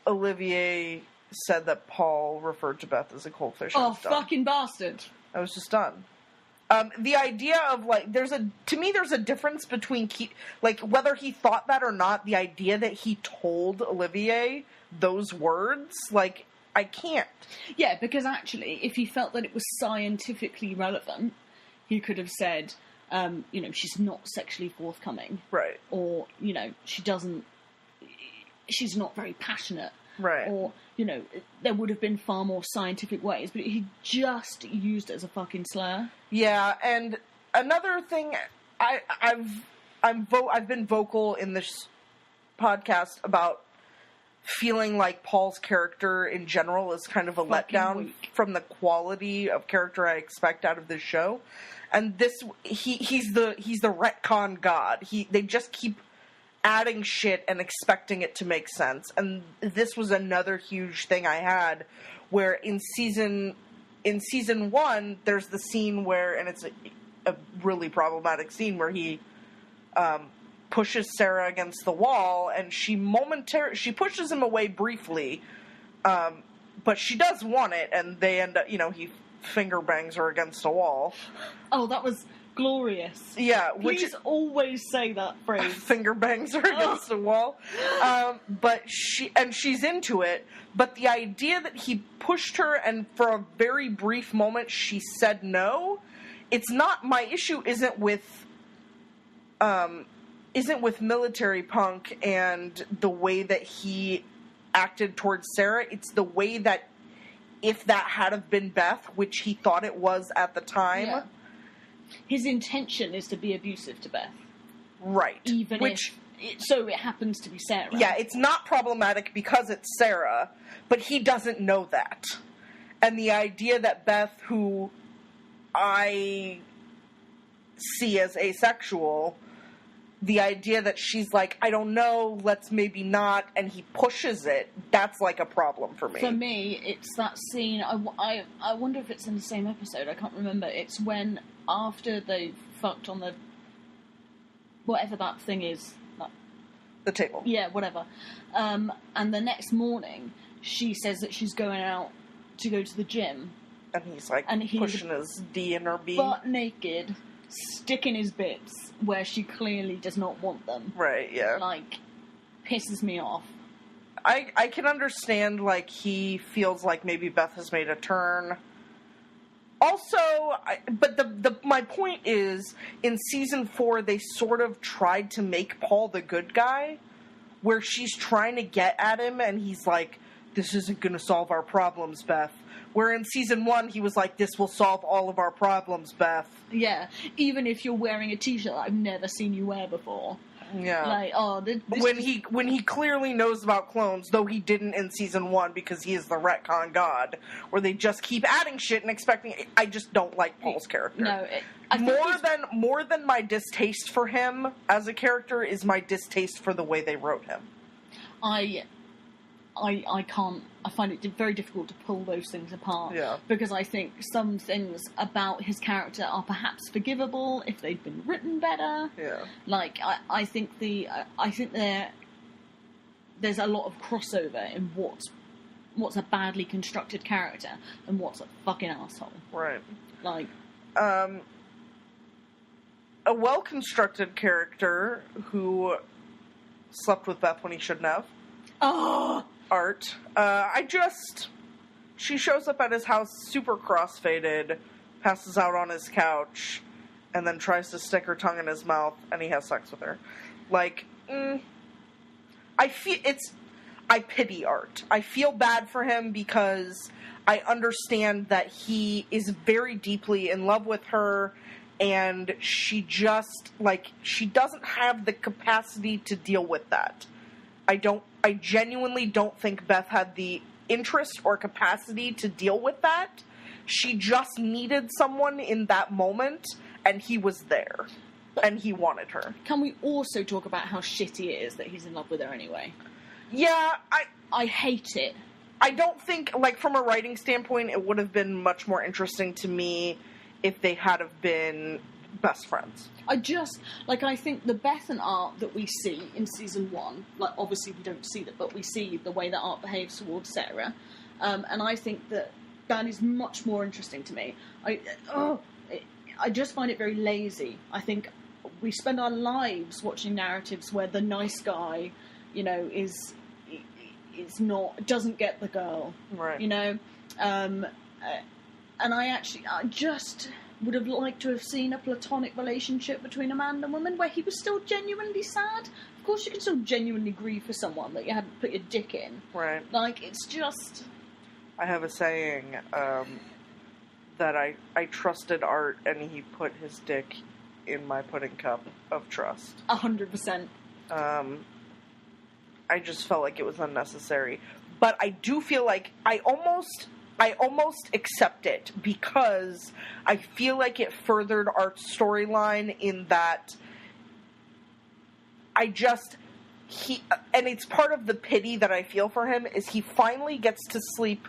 Olivier said that Paul referred to Beth as a cold fish. Oh, fucking bastard. I was just done. The idea of, like, there's a difference between, whether he thought that or not, the idea that he told Olivier those words, like, I can't. Yeah, because actually, if he felt that it was scientifically relevant, he could have said, she's not sexually forthcoming. Right. Or, she's not very passionate. Right. Or, there would have been far more scientific ways, but he just used it as a fucking slur. Yeah, and another thing, I've been vocal in this podcast about feeling like Paul's character in general is kind of a letdown from the quality of character I expect out of this show. And he's the retcon god. They just keep adding shit and expecting it to make sense. And this was another huge thing I had where in season 1 there's the scene where, and it's a really problematic scene where he pushes Sarah against the wall and she pushes him away briefly, but she does want it, and they end up, he finger bangs her against a wall. Oh, that was glorious. Yeah. Please always say that phrase. Finger bangs her against the wall. But she's into it, but the idea that he pushed her and for a very brief moment she said no, it's not, my issue isn't with Military Punk and the way that he acted towards Sarah. It's the way that if that had have been Beth, which he thought it was at the time. Yeah. His intention is to be abusive to Beth. Right. So it happens to be Sarah. Yeah, it's not problematic because it's Sarah, but he doesn't know that. And the idea that Beth, who I see as asexual, the idea that she's like, I don't know, let's maybe not, and he pushes it, that's like a problem for me. For me, it's that scene, I wonder if it's in the same episode, I can't remember. It's when, after they've fucked on the, whatever that thing is. The table. Yeah, whatever. And the next morning, she says that she's going out to go to the gym. And he's like, pushing his D in her B. Butt naked, sticking his bits where she clearly does not want them. Right, yeah. Like, pisses me off. I can understand, like, he feels like maybe Beth has made a turn. Also, my point is, in season 4, they sort of tried to make Paul the good guy, where she's trying to get at him, and he's like, this isn't going to solve our problems, Beth. Where in season 1, he was like, this will solve all of our problems, Beth. Yeah, even if you're wearing a t-shirt I've never seen you wear before. Yeah. Like, when he clearly knows about clones, though he didn't in season 1 because he is the retcon god, where they just keep adding shit and expecting. I just don't like Paul's character. No, more than my distaste for him as a character is my distaste for the way they wrote him. I can't. I find it very difficult to pull those things apart. Yeah. Because I think some things about his character are perhaps forgivable if they'd been written better. Yeah. Like I think there's a lot of crossover in what's a badly constructed character and what's a fucking asshole. Right. Like. A well-constructed character who slept with Beth when he shouldn't have. Oh. Art. She shows up at his house super cross-faded, passes out on his couch, and then tries to stick her tongue in his mouth, and he has sex with her. Like, I pity Art. I feel bad for him because I understand that he is very deeply in love with her, and she doesn't have the capacity to deal with that. I genuinely don't think Beth had the interest or capacity to deal with that. She just needed someone in that moment, and he was there. And he wanted her. Can we also talk about how shitty it is that he's in love with her anyway? Yeah, I hate it. I don't think, like, from a writing standpoint, it would have been much more interesting to me if they had have been best friends. I think the Beth and Art that we see in season 1, like, obviously we don't see that, but we see the way that Art behaves towards Sarah, and I think that is much more interesting to me. I just find it very lazy. I think we spend our lives watching narratives where the nice guy, doesn't get the girl, right? And I just would have liked to have seen a platonic relationship between a man and a woman where he was still genuinely sad. Of course, you can still genuinely grieve for someone that you hadn't put your dick in. Right. Like, it's just. I have a saying that I trusted Art and he put his dick in my pudding cup of trust. 100%. I just felt like it was unnecessary. But I do feel like I almost accept it because I feel like it furthered Art's storyline in that and it's part of the pity that I feel for him is he finally gets to sleep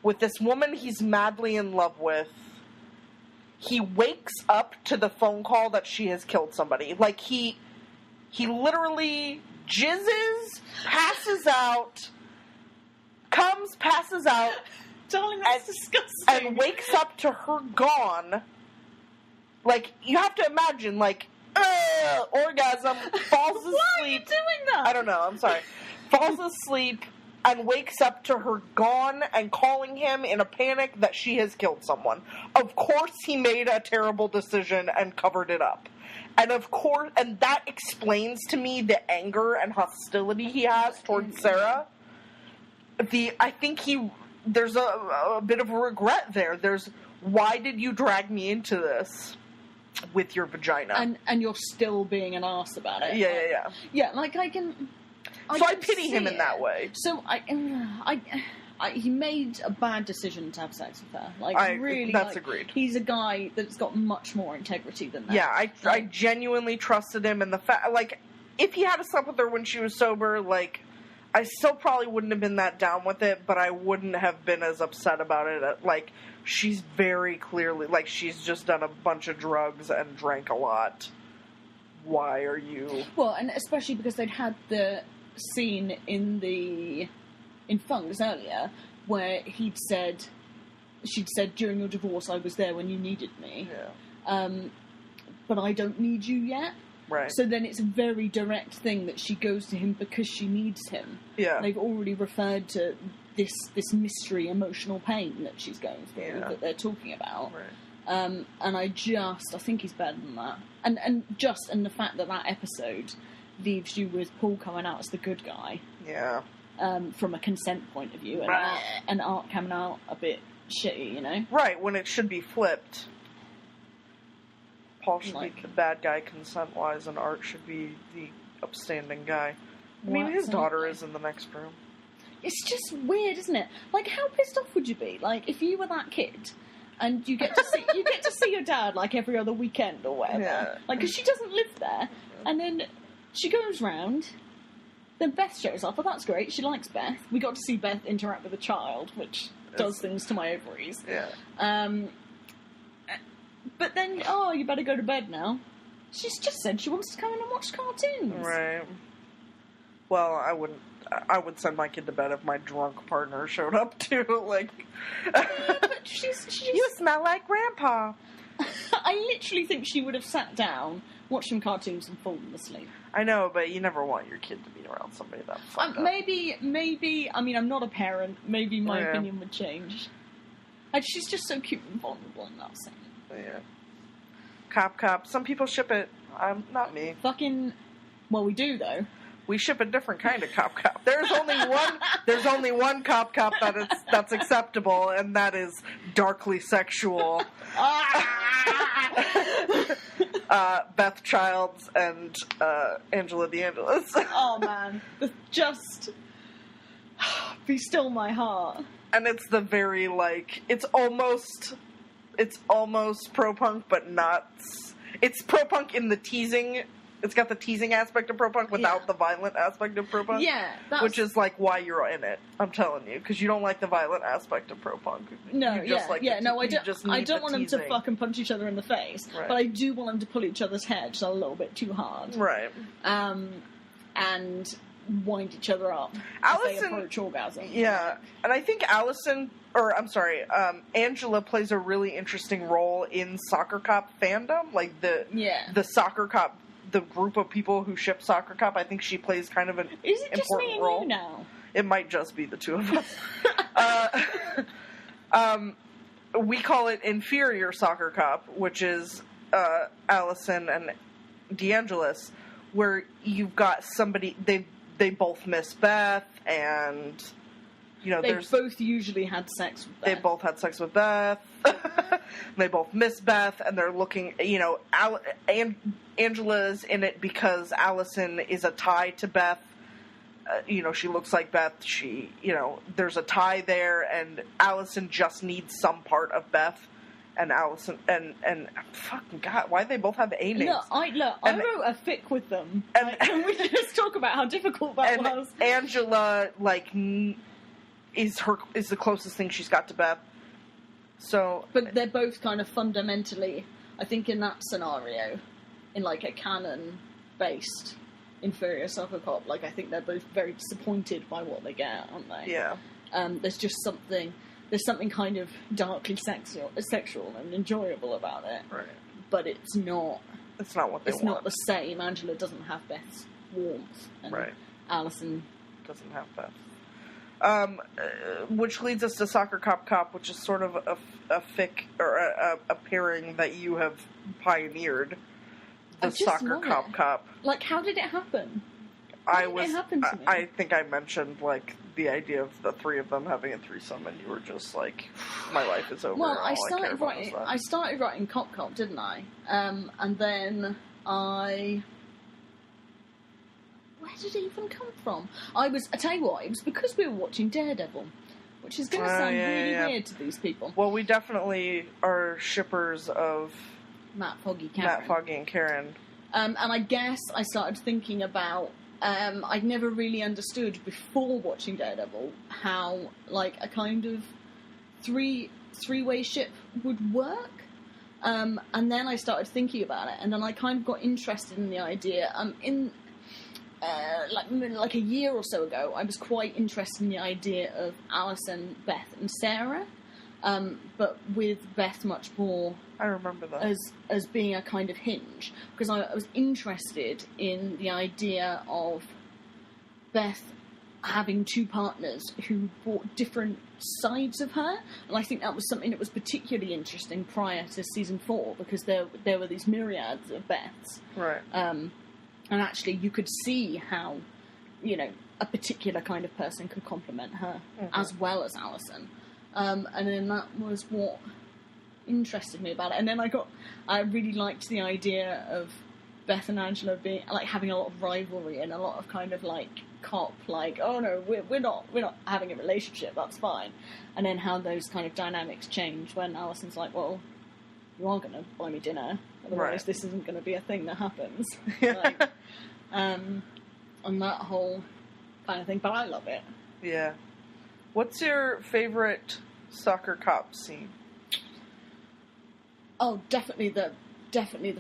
with this woman he's madly in love with. He wakes up to the phone call that she has killed somebody. Like, he literally jizzes, passes out, passes out, darling, that's disgusting. And wakes up to her gone. Like, you have to imagine, like, orgasm, falls asleep. Why are you doing that? I don't know, I'm sorry. Falls asleep and wakes up to her gone and calling him in a panic that she has killed someone. Of course he made a terrible decision and covered it up. And of course, and that explains to me the anger and hostility he has towards Sarah. I think there's a bit of a regret there. Why did you drag me into this with your vagina? And you're still being an arse about it. Yeah. Yeah, like I can pity him in that way. So he made a bad decision to have sex with her. Like, that's agreed. He's a guy that's got much more integrity than that. Yeah, I genuinely trusted him, and the fact, like, if he had slept with her when she was sober, like, I still probably wouldn't have been that down with it, but I wouldn't have been as upset about it. Like, she's very clearly, like, she's just done a bunch of drugs and drank a lot. Why are you... Well, and especially because they'd had the scene in Funks earlier, where she'd said, during your divorce, I was there when you needed me. Yeah. But I don't need you yet. Right. So then it's a very direct thing that she goes to him because she needs him. Yeah. They've already referred to this mystery emotional pain that she's going through that they're talking about. Right. And I think he's better than that. And the fact that episode leaves you with Paul coming out as the good guy. Yeah. From a consent point of view, and Art coming out a bit shitty, you know? Right, when it should be flipped. Paul should be the bad guy consent-wise, and Art should be the upstanding guy. I mean, his daughter is in the next room. It's just weird, isn't it? Like, how pissed off would you be? Like, if you were that kid, and you get to see your dad like every other weekend or whatever. Yeah. Like, because she doesn't live there, and then she goes round. Then Beth shows up. Oh, that's great. She likes Beth. We got to see Beth interact with a child, which does things to my ovaries. Yeah. But then, you better go to bed now. She's just said she wants to come in and watch cartoons. Right. Well, I would send my kid to bed if my drunk partner showed up too. Like, but she's you smell like Grandpa. I literally think she would have sat down, watched some cartoons, and fallen asleep. I know, but you never want your kid to be around somebody that fucked up. Maybe. I mean, I'm not a parent. Maybe my opinion would change. And she's just so cute and vulnerable in that scene. Yeah. Cop. Some people ship it. Not me. Well, we do though. We ship a different kind of cop. There's only one cop that's acceptable, and that is darkly sexual. Beth Childs and Angela DeAngelis. Oh man, just be still my heart. And it's the very it's almost pro punk, but not. It's pro punk in the teasing. It's got the teasing aspect of pro punk without the violent aspect of pro punk. Yeah, which is why you're in it. I'm telling you, because you don't like the violent aspect of pro punk. No, I don't want them to fucking punch each other in the face, right. But I do want them to pull each other's hair just a little bit too hard, right? And wind each other up as they approach orgasm. Yeah, and I think Angela plays a really interesting role in Soccercop fandom, like the Soccercop. The group of people who ship Soccercop, I think she plays kind of an important role. Is it just me and you now? It might just be the two of us. We call it inferior Soccercop, which is Allison and DeAngelis, where you've got somebody they both miss Beth, and they both usually had sex with Beth. They both had sex with Beth. They both miss Beth, and they're looking, Angela's in it because Allison is a tie to Beth. She looks like Beth. There's a tie there, and Allison just needs some part of Beth. And Allison, and fucking God, why do they both have A names? I wrote a fic with them. And we just talk about how difficult that was. Angela, is the closest thing she's got to Beth. So, but they're both kind of fundamentally, I think, in that scenario, in a canon-based inferior Soccercop. I think they're both very disappointed by what they get, aren't they? Yeah. There's just something. There's something kind of darkly sexual and enjoyable about it. Right. But it's not. It's not what they want. It's not the same. Angela doesn't have Beth's warmth. And right. Allison doesn't have Beth. Which leads us to Soccercop Cop, which is sort of a fic, or a pairing that you have pioneered. The Soccercop Cop. How did it happen? I think I mentioned, the idea of the three of them having a threesome, and you were just like, my life is over. Well, I started writing Cop, didn't I? And then where did it even come from? I tell you what, it was because we were watching Daredevil, which is going to sound really weird to these people. Well, we definitely are shippers of Matt, Foggy, and Karen. And I guess I started thinking about, I'd never really understood before watching Daredevil how, a kind of three-way ship would work. And then I started thinking about it, and then I kind of got interested in the idea. A year or so ago, I was quite interested in the idea of Alison, Beth, and Sarah. but with Beth much more I remember that. as being a kind of hinge, because I was interested in the idea of Beth having two partners who brought different sides of her, and I think that was something that was particularly interesting prior to season 4, because there were these myriads of Beths, Right. and actually you could see how, you know, a particular kind of person could complement her as well as Alison, and then that was what interested me about it. And then I really liked the idea of Beth and Angela being like having a lot of rivalry and a lot of kind of like cop, like, oh no, we're not having a relationship, that's fine. And then how those kind of dynamics change when Alison's like, well, you are going to buy me dinner, otherwise this isn't going to be a thing that happens. Like, and that whole kind of thing, but I love it. Yeah. What's your favorite Soccercop scene? Oh, definitely the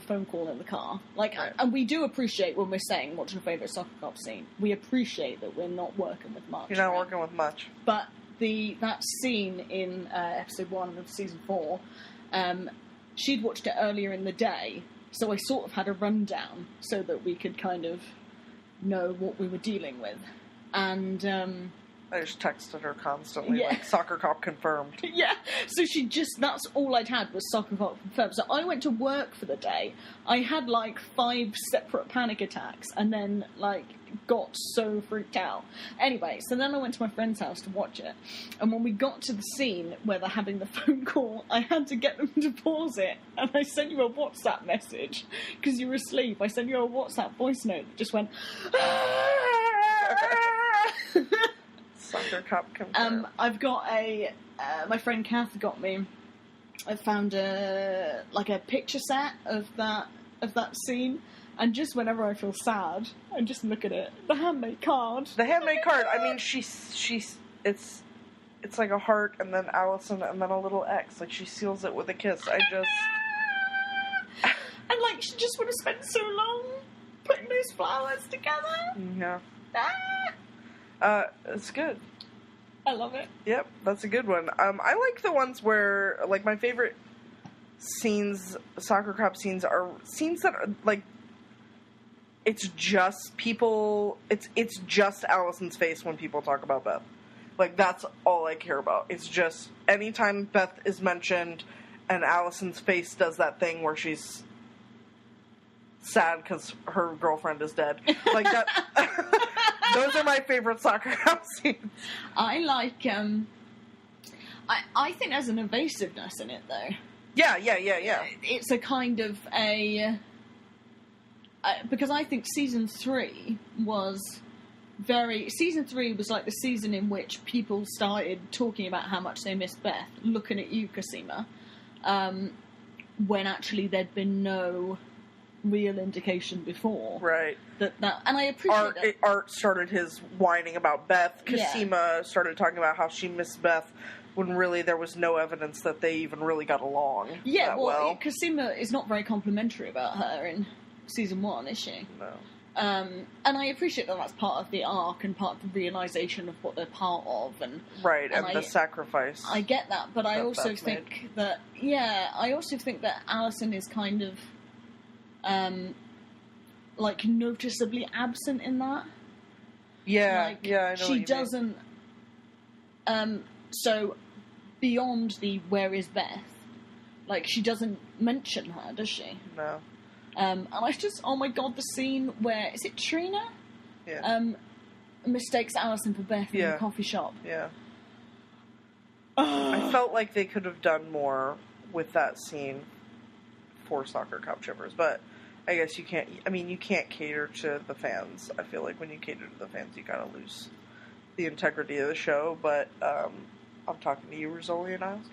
phone call in the car. Like, right. And we do appreciate when we're saying what's your favourite Soccercop scene. We appreciate that we're not working with much. You're not working with much. But that scene in episode 1 of season 4, she'd watched it earlier in the day, so I sort of had a rundown so that we could kind of know what we were dealing with. And I just texted her constantly, Yeah. like, Soccercop confirmed. yeah, so that's all I'd had was Soccercop confirmed. So I went to work for the day. I had like 5 separate panic attacks and then like got so freaked out. Anyway, so then I went to my friend's house to watch it. And when we got to the scene where they're having the phone call, I had to get them to pause it. And I sent you a WhatsApp message because you were asleep. I sent you a WhatsApp voice note that just went... Soccercop confirmed. I've got my friend Kath got me. I found a picture set of that scene, and just whenever I feel sad, I just look at it. The handmade card. The handmade card. I mean, it's like a heart, and then Allison, and then a little X. Like, she seals it with a kiss. And like, she just would have spent so long putting those flowers together. Yeah. It's good. I love it. Yep, that's a good one. I like the ones where, like, my favorite scenes, Soccercop scenes, are scenes that are, like, it's just people, it's just Allison's face when people talk about Beth. Like, that's all I care about. It's just, anytime Beth is mentioned and Allison's face does that thing where she's sad because her girlfriend is dead. Like, that... Those are my favorite Soccercop scenes. I like, I think there's an evasiveness in it, though. Yeah. It's a kind of because I think season 3 was like the season in which people started talking about how much they missed Beth, looking at you, Cosima, when actually there'd been no real indication before. Right. That and I appreciate that. Art started his whining about Beth. Cosima started talking about how she missed Beth when really there was no evidence that they even really got along that well. Cosima is not very complimentary about her in season 1, is she? No. And I appreciate that that's part of the arc and part of the realisation of what they're part of. And the sacrifice. I get that, but I also think that Allison is kind of like noticeably absent in that. Yeah, like, I know she doesn't. So beyond the where is Beth, like she doesn't mention her, does she? No. And I just, oh my god, the scene where is it Trina? Yeah. Mistakes Allison for Beth in the coffee shop. Yeah. I felt like they could have done more with that scene for Soccercop shippers, but I guess you can't. I mean, you can't cater to the fans. I feel like when you cater to the fans, you kind of lose the integrity of the show. But I'm talking to you, Rizzoli and Isles.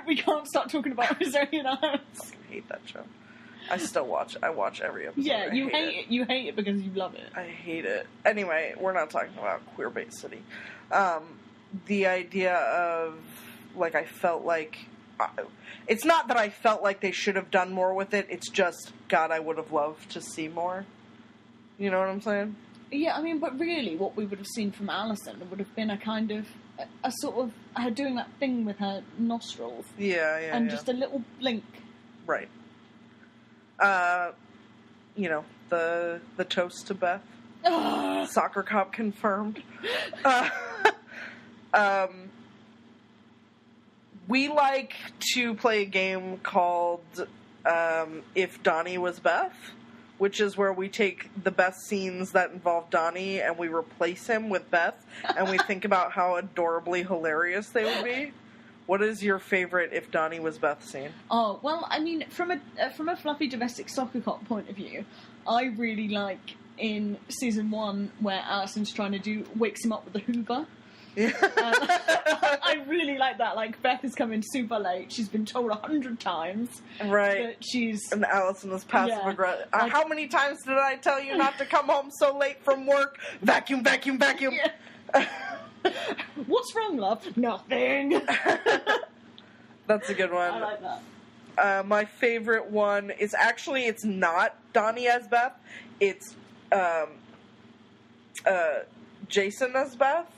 We can't start talking about Rizzoli and Isles. I fucking hate that show. I still watch. I watch every episode. Yeah, you hate it. You hate it because you love it. I hate it. Anyway, we're not talking about Queerbait City. The idea of, like, I felt like... it's not that I felt like they should have done more with it. It's just, God, I would have loved to see more. You know what I'm saying? Yeah, I mean, but really, what we would have seen from Alison would have been a kind of a sort of her doing that thing with her nostrils. Yeah, and just a little blink. Right. You know, the toast to Beth. Soccercop confirmed. We like to play a game called If Donnie Was Beth, which is where we take the best scenes that involve Donnie and we replace him with Beth, and we think about how adorably hilarious they would be. What is your favorite If Donnie Was Beth scene? Oh, well, I mean, from a fluffy domestic soccer cop point of view, I really like in season 1 where Alison's trying to wakes him up with the Hoover. Yeah. I really like that. Like, Beth is coming super late. She's been told 100 times. Right. That she's... And Alison is passive aggressive. Like, how many times did I tell you not to come home so late from work? Vacuum, vacuum, vacuum. Yeah. What's wrong, love? Nothing. That's a good one. I like that. My favorite one is actually, it's not Donnie as Beth. It's Jason as Beth,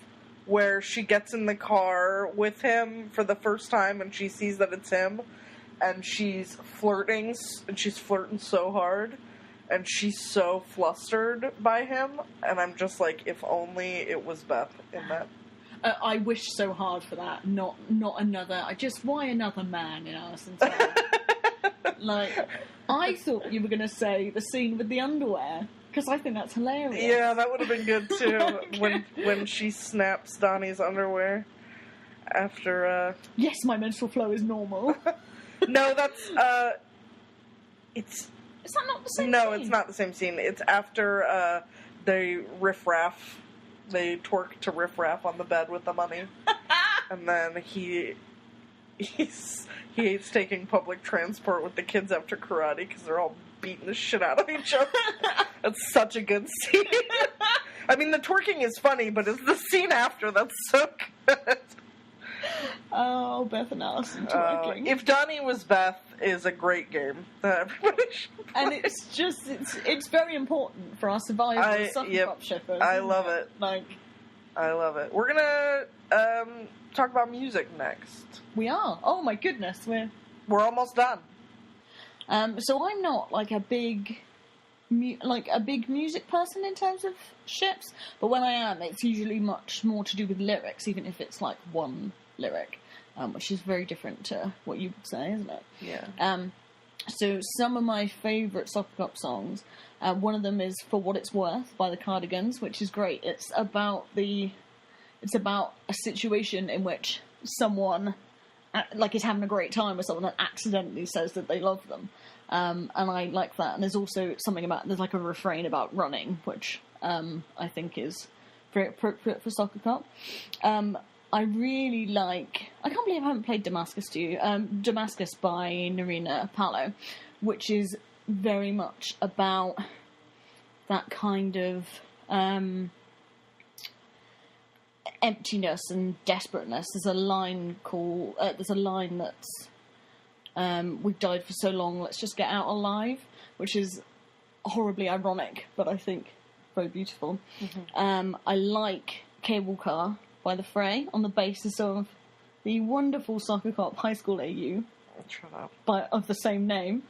where she gets in the car with him for the first time and she sees that it's him, and she's flirting, and she's flirting so hard, and she's so flustered by him, and I'm just like, if only it was Beth in that. I wish so hard for that. Not another. Why another man in Alison's life? Like, I thought you were going to say the scene with the underwear, because I think that's hilarious. Yeah, that would have been good too. when she snaps Donnie's underwear after. Yes, my menstrual flow is normal. No, that's it's. Is that not the same? No, scene? It's not the same scene. It's after they riff-raff. They twerk to riff-raff on the bed with the money. And then he hates taking public transport with the kids after karate because they're all beating the shit out of each other. That's such a good scene. I mean, the twerking is funny, but it's the scene after that's so good. Oh, Beth and Alison twerking. If Donnie Was Beth is a great game that everybody should play. And it's very important for our survival as Soccercop shippers. I love it. Like, I love it. We're gonna talk about music next. We are. Oh my goodness, we're almost done. So I'm not like a big music person in terms of ships, but when I am, it's usually much more to do with lyrics, even if it's like one lyric, which is very different to what you would say, isn't it? Yeah. So some of my favourite Soccercop songs, one of them is For What It's Worth by the Cardigans, which is great. It's about a situation in which someone is having a great time with someone that accidentally says that they love them. And I like that. And there's also there's like a refrain about running, which I think is very appropriate for Soccercop. I really like... I can't believe I haven't played Damascus to you. Damascus by Narina Palo, which is very much about that kind of emptiness and desperateness. There's a line that's we've died for so long, let's just get out alive, which is horribly ironic, but I think very beautiful. Mm-hmm. I like Cable Car by The Fray on the basis of the wonderful Soccercop High School AU of the same name.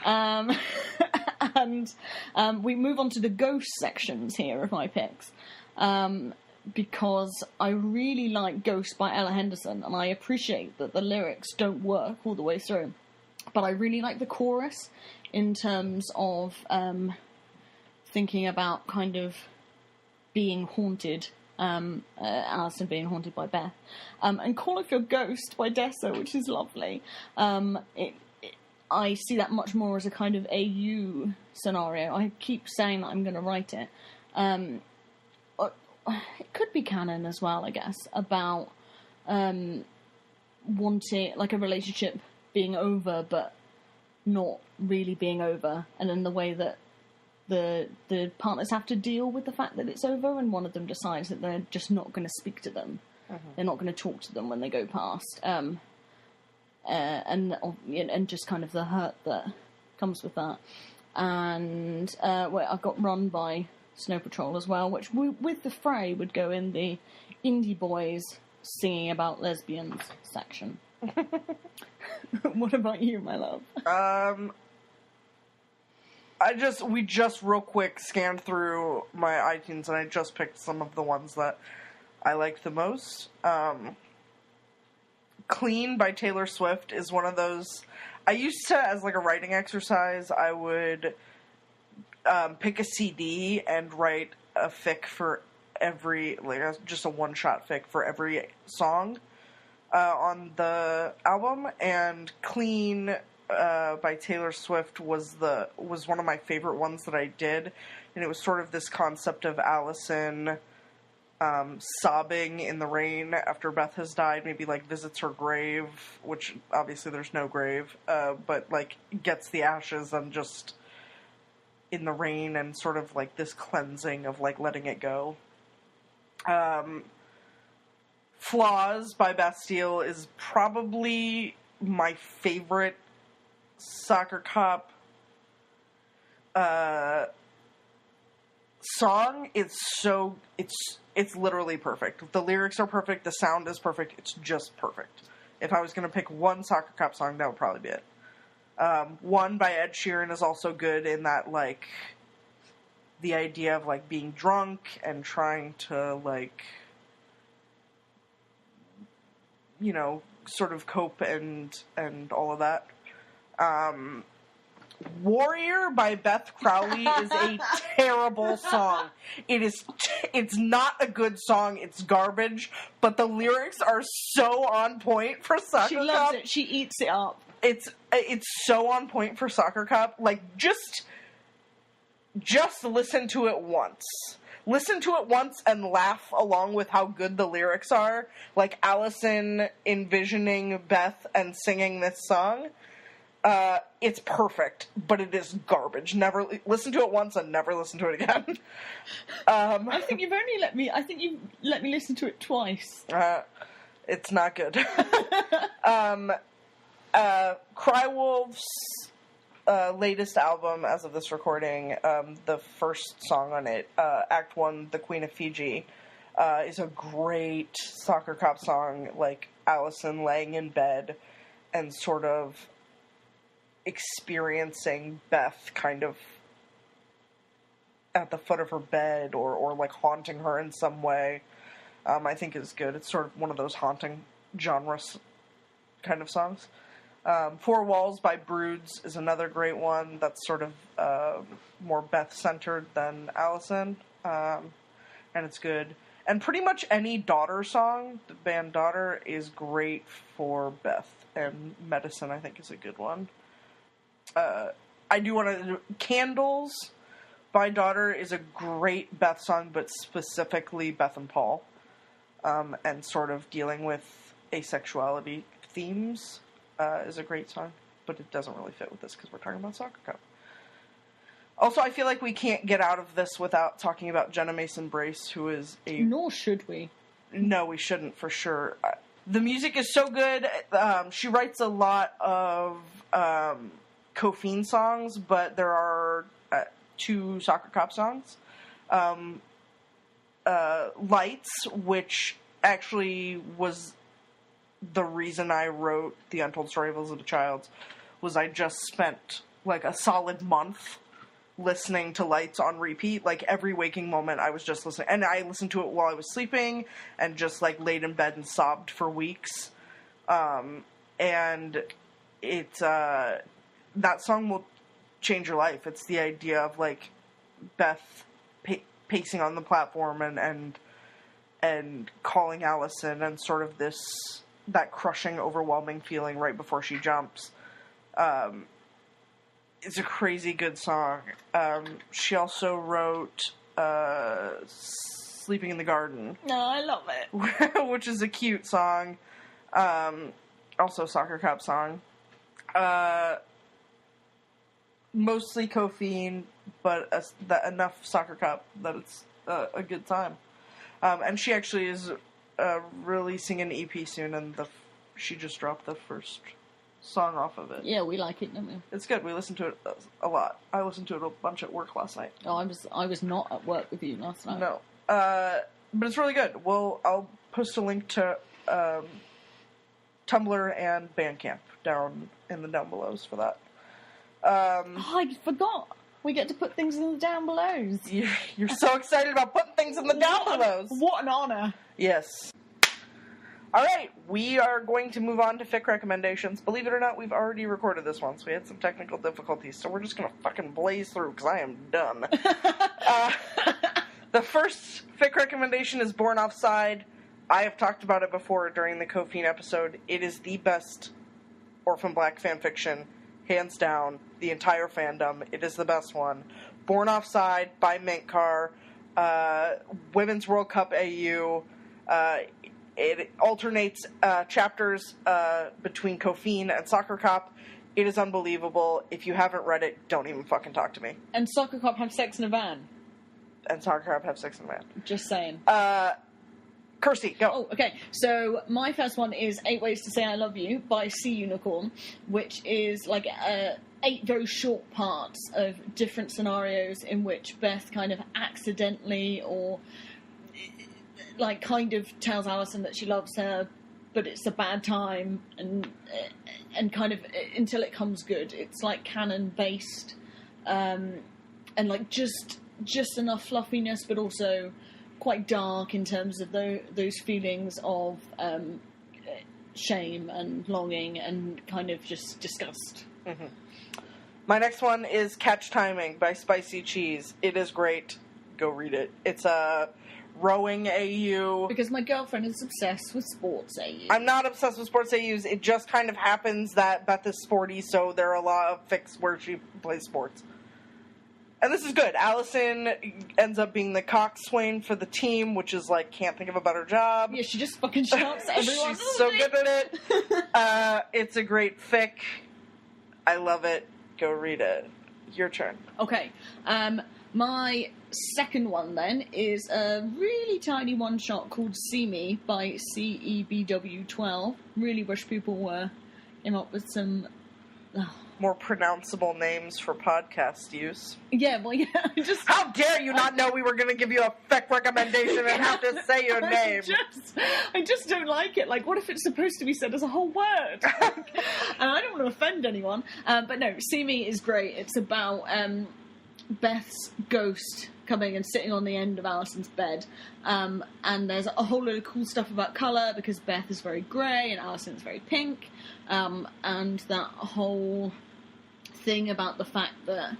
And we move on to the ghost sections here of my picks. Because I really like Ghost by Ella Henderson, and I appreciate that the lyrics don't work all the way through. But I really like the chorus in terms of thinking about kind of being haunted, Alison being haunted by Beth. And Call Off Your Ghost by Dessa, which is lovely. I see that much more as a kind of AU scenario. I keep saying that I'm going to write it. It could be canon as well, I guess, about wanting, like, a relationship being over, but not really being over, and in the way that the partners have to deal with the fact that it's over, and one of them decides that they're just not going to speak to them. Mm-hmm. They're not going to talk to them when they go past, and just kind of the hurt that comes with that. And I've got Run by Snow Patrol as well, which with the Fray would go in the indie boys singing about lesbians section. What about you, my love? We just real quick scanned through my iTunes, and I just picked some of the ones that I like the most. Clean by Taylor Swift is one of those. I used to, as like a writing exercise, I would pick a CD and write a fic for every, like, just a one-shot fic for every song on the album, and Clean by Taylor Swift was one of my favorite ones that I did, and it was sort of this concept of Allison sobbing in the rain after Beth has died, maybe like visits her grave, which obviously there's no grave, but like gets the ashes and just in the rain, and sort of like this cleansing of like letting it go. Flaws by Bastille is probably my favorite Soccercop song. It's literally perfect. The lyrics are perfect, the sound is perfect, it's just perfect. If I was going to pick one Soccercop song, that would probably be it. One by Ed Sheeran is also good in that, like, the idea of, like, being drunk and trying to, like, you know, sort of cope and all of that. Warrior by Beth Crowley is a terrible song. It's not a good song. It's garbage, but the lyrics are so on point for Soccercop. She loves it. She eats it up. It's so on point for Soccercop. Like, just listen to it once. Listen to it once and laugh along with how good the lyrics are. Like Allison envisioning Beth and singing this song. It's perfect, but it is garbage. Never listen to it once and never listen to it again. I think you've let me listen to it twice. It's not good. Crywolf's latest album, as of this recording, the first song on it, Act 1, The Queen of Fiji, is a great Soccercop song, like Allison laying in bed and sort of experiencing Beth kind of at the foot of her bed or like haunting her in some way, I think is good. It's sort of one of those haunting genres kind of songs. Four Walls by Broods is another great one that's sort of more Beth-centered than Allison, and it's good. And pretty much any Daughter song, the band Daughter, is great for Beth, and Medicine, I think, is a good one. I do want to... Candles by Daughter is a great Beth song, but specifically Beth and Paul, and sort of dealing with asexuality themes is a great song, but it doesn't really fit with this because we're talking about Soccercop. Also, I feel like we can't get out of this without talking about Jenna Mason-Brase, who is a... Nor should we. No, we shouldn't, for sure. The music is so good. She writes a lot of Kofine songs, but there are 2 Soccercop songs. Lights, which actually was the reason I wrote The Untold Story of Elizabeth Childs, was I just spent like a solid month listening to Lights on repeat. Like every waking moment I was just listening, and I listened to it while I was sleeping and just like laid in bed and sobbed for weeks. And it's that song will change your life. It's the idea of like Beth pacing on the platform and calling Allison, and sort of that crushing, overwhelming feeling right before she jumps. It's a crazy good song. She also wrote Sleeping in the Garden. No, I love it. Which is a cute song. Also a Soccercop song. Mostly Kofine, but enough Soccercop that it's a good time. And she actually is releasing an EP soon, and she just dropped the first song off of it. Yeah, we like it, don't we? It's good. We listen to it a lot. I listened to it a bunch at work last night. Oh, I was not at work with you last night. No. But it's really good. I'll post a link to Tumblr and Bandcamp down in the Downbelows for that. I forgot. We get to put things in the Downbelows. You're so excited about putting things in the Downbelows. What an honour. Yes. All right, we are going to move on to fic recommendations. Believe it or not, we've already recorded this one, so we had some technical difficulties, so we're just going to fucking blaze through, because I am done. The first fic recommendation is Born Offside. I have talked about it before during the Kofine episode. It is the best Orphan Black fanfiction, hands down, the entire fandom. It is the best one. Born Offside by Minkar, Women's World Cup AU. It alternates chapters between Kofine and Soccercop. It is unbelievable. If you haven't read it, don't even fucking talk to me. And Soccercop have sex in a van. And Soccercop have sex in a van. Just saying. Kirsty, go. Oh, okay. So my first one is 8 Ways to Say I Love You by Sea Unicorn, which is like 8 very short parts of different scenarios in which Beth kind of accidentally or like kind of tells Alison that she loves her, but it's a bad time, and kind of until it comes good. It's like canon based, and like just enough fluffiness, but also quite dark in terms of those feelings of shame and longing and kind of just disgust. Mm-hmm. My next one is Catch Timing by Spicy Cheese. It is great. Go read it. It's a rowing AU. Because my girlfriend is obsessed with sports AU. I'm not obsessed with sports AUs. It just kind of happens that Beth is sporty, so there are a lot of fics where she plays sports. And this is good. Allison ends up being the coxswain for the team, which is like, can't think of a better job. Yeah, she just fucking shouts at everyone. She's so good at it. It's a great fic. I love it. Go read it. Your turn. Okay. My second one, then, is a really tiny one-shot called See Me by CEBW12. Really wish people came up with some more pronounceable names for podcast use. Yeah, well, yeah. How dare you not know we were going to give you a fic recommendation and have to say your name? I just don't like it. Like, what if it's supposed to be said as a whole word? And I don't want to offend anyone. But no, See Me is great. It's about Beth's ghost coming and sitting on the end of Alison's bed. And there's a whole load of cool stuff about colour, because Beth is very grey and Alison is very pink. And that whole thing about the fact that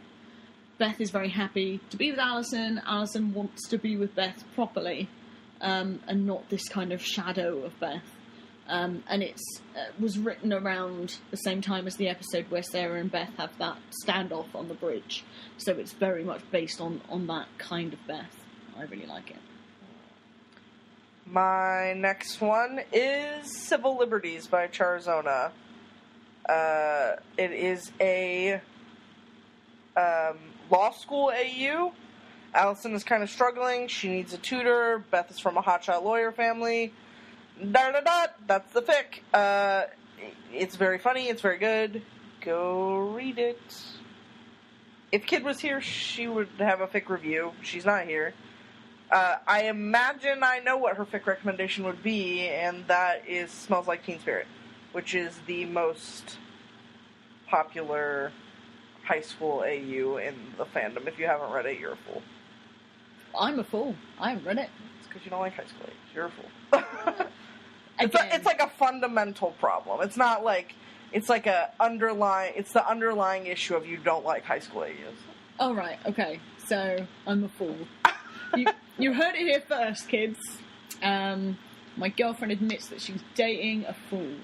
Beth is very happy to be with Alison. Alison wants to be with Beth properly, and not this kind of shadow of Beth. And it was written around the same time as the episode where Sarah and Beth have that standoff on the bridge. So it's very much based on that kind of Beth. I really like it. My next one is Civil Liberties by Charzona. It is a law school AU. Alison is kind of struggling. She needs a tutor. Beth is from a hotshot lawyer family. That's the fic. It's very funny. It's very good. Go read it. If Kid was here, she would have a fic review. She's not here. I imagine I know what her fic recommendation would be, and that is Smells Like Teen Spirit, which is the most popular high school AU in the fandom. If you haven't read it, you're a fool. I'm a fool. I haven't read it. It's because you don't like high school AUs. You're a fool. It's like a fundamental problem. It's not like... It's like the underlying issue of you don't like high school AUs. Oh, right. Okay. So, I'm a fool. You heard it here first, kids. My girlfriend admits that she's dating a fool.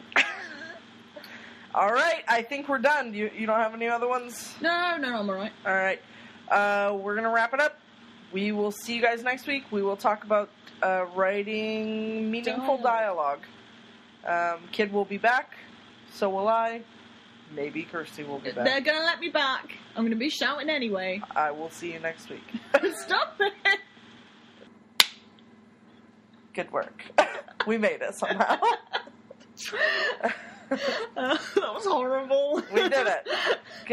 All right, I think we're done. You don't have any other ones? No, I'm all right. All right. We're going to wrap it up. We will see you guys next week. We will talk about writing meaningful dialogue. Kid will be back. So will I. Maybe Kirsty will be back. They're going to let me back. I'm going to be shouting anyway. I will see you next week. Stop it! Good work. We made it somehow. That was horrible.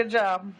Good job.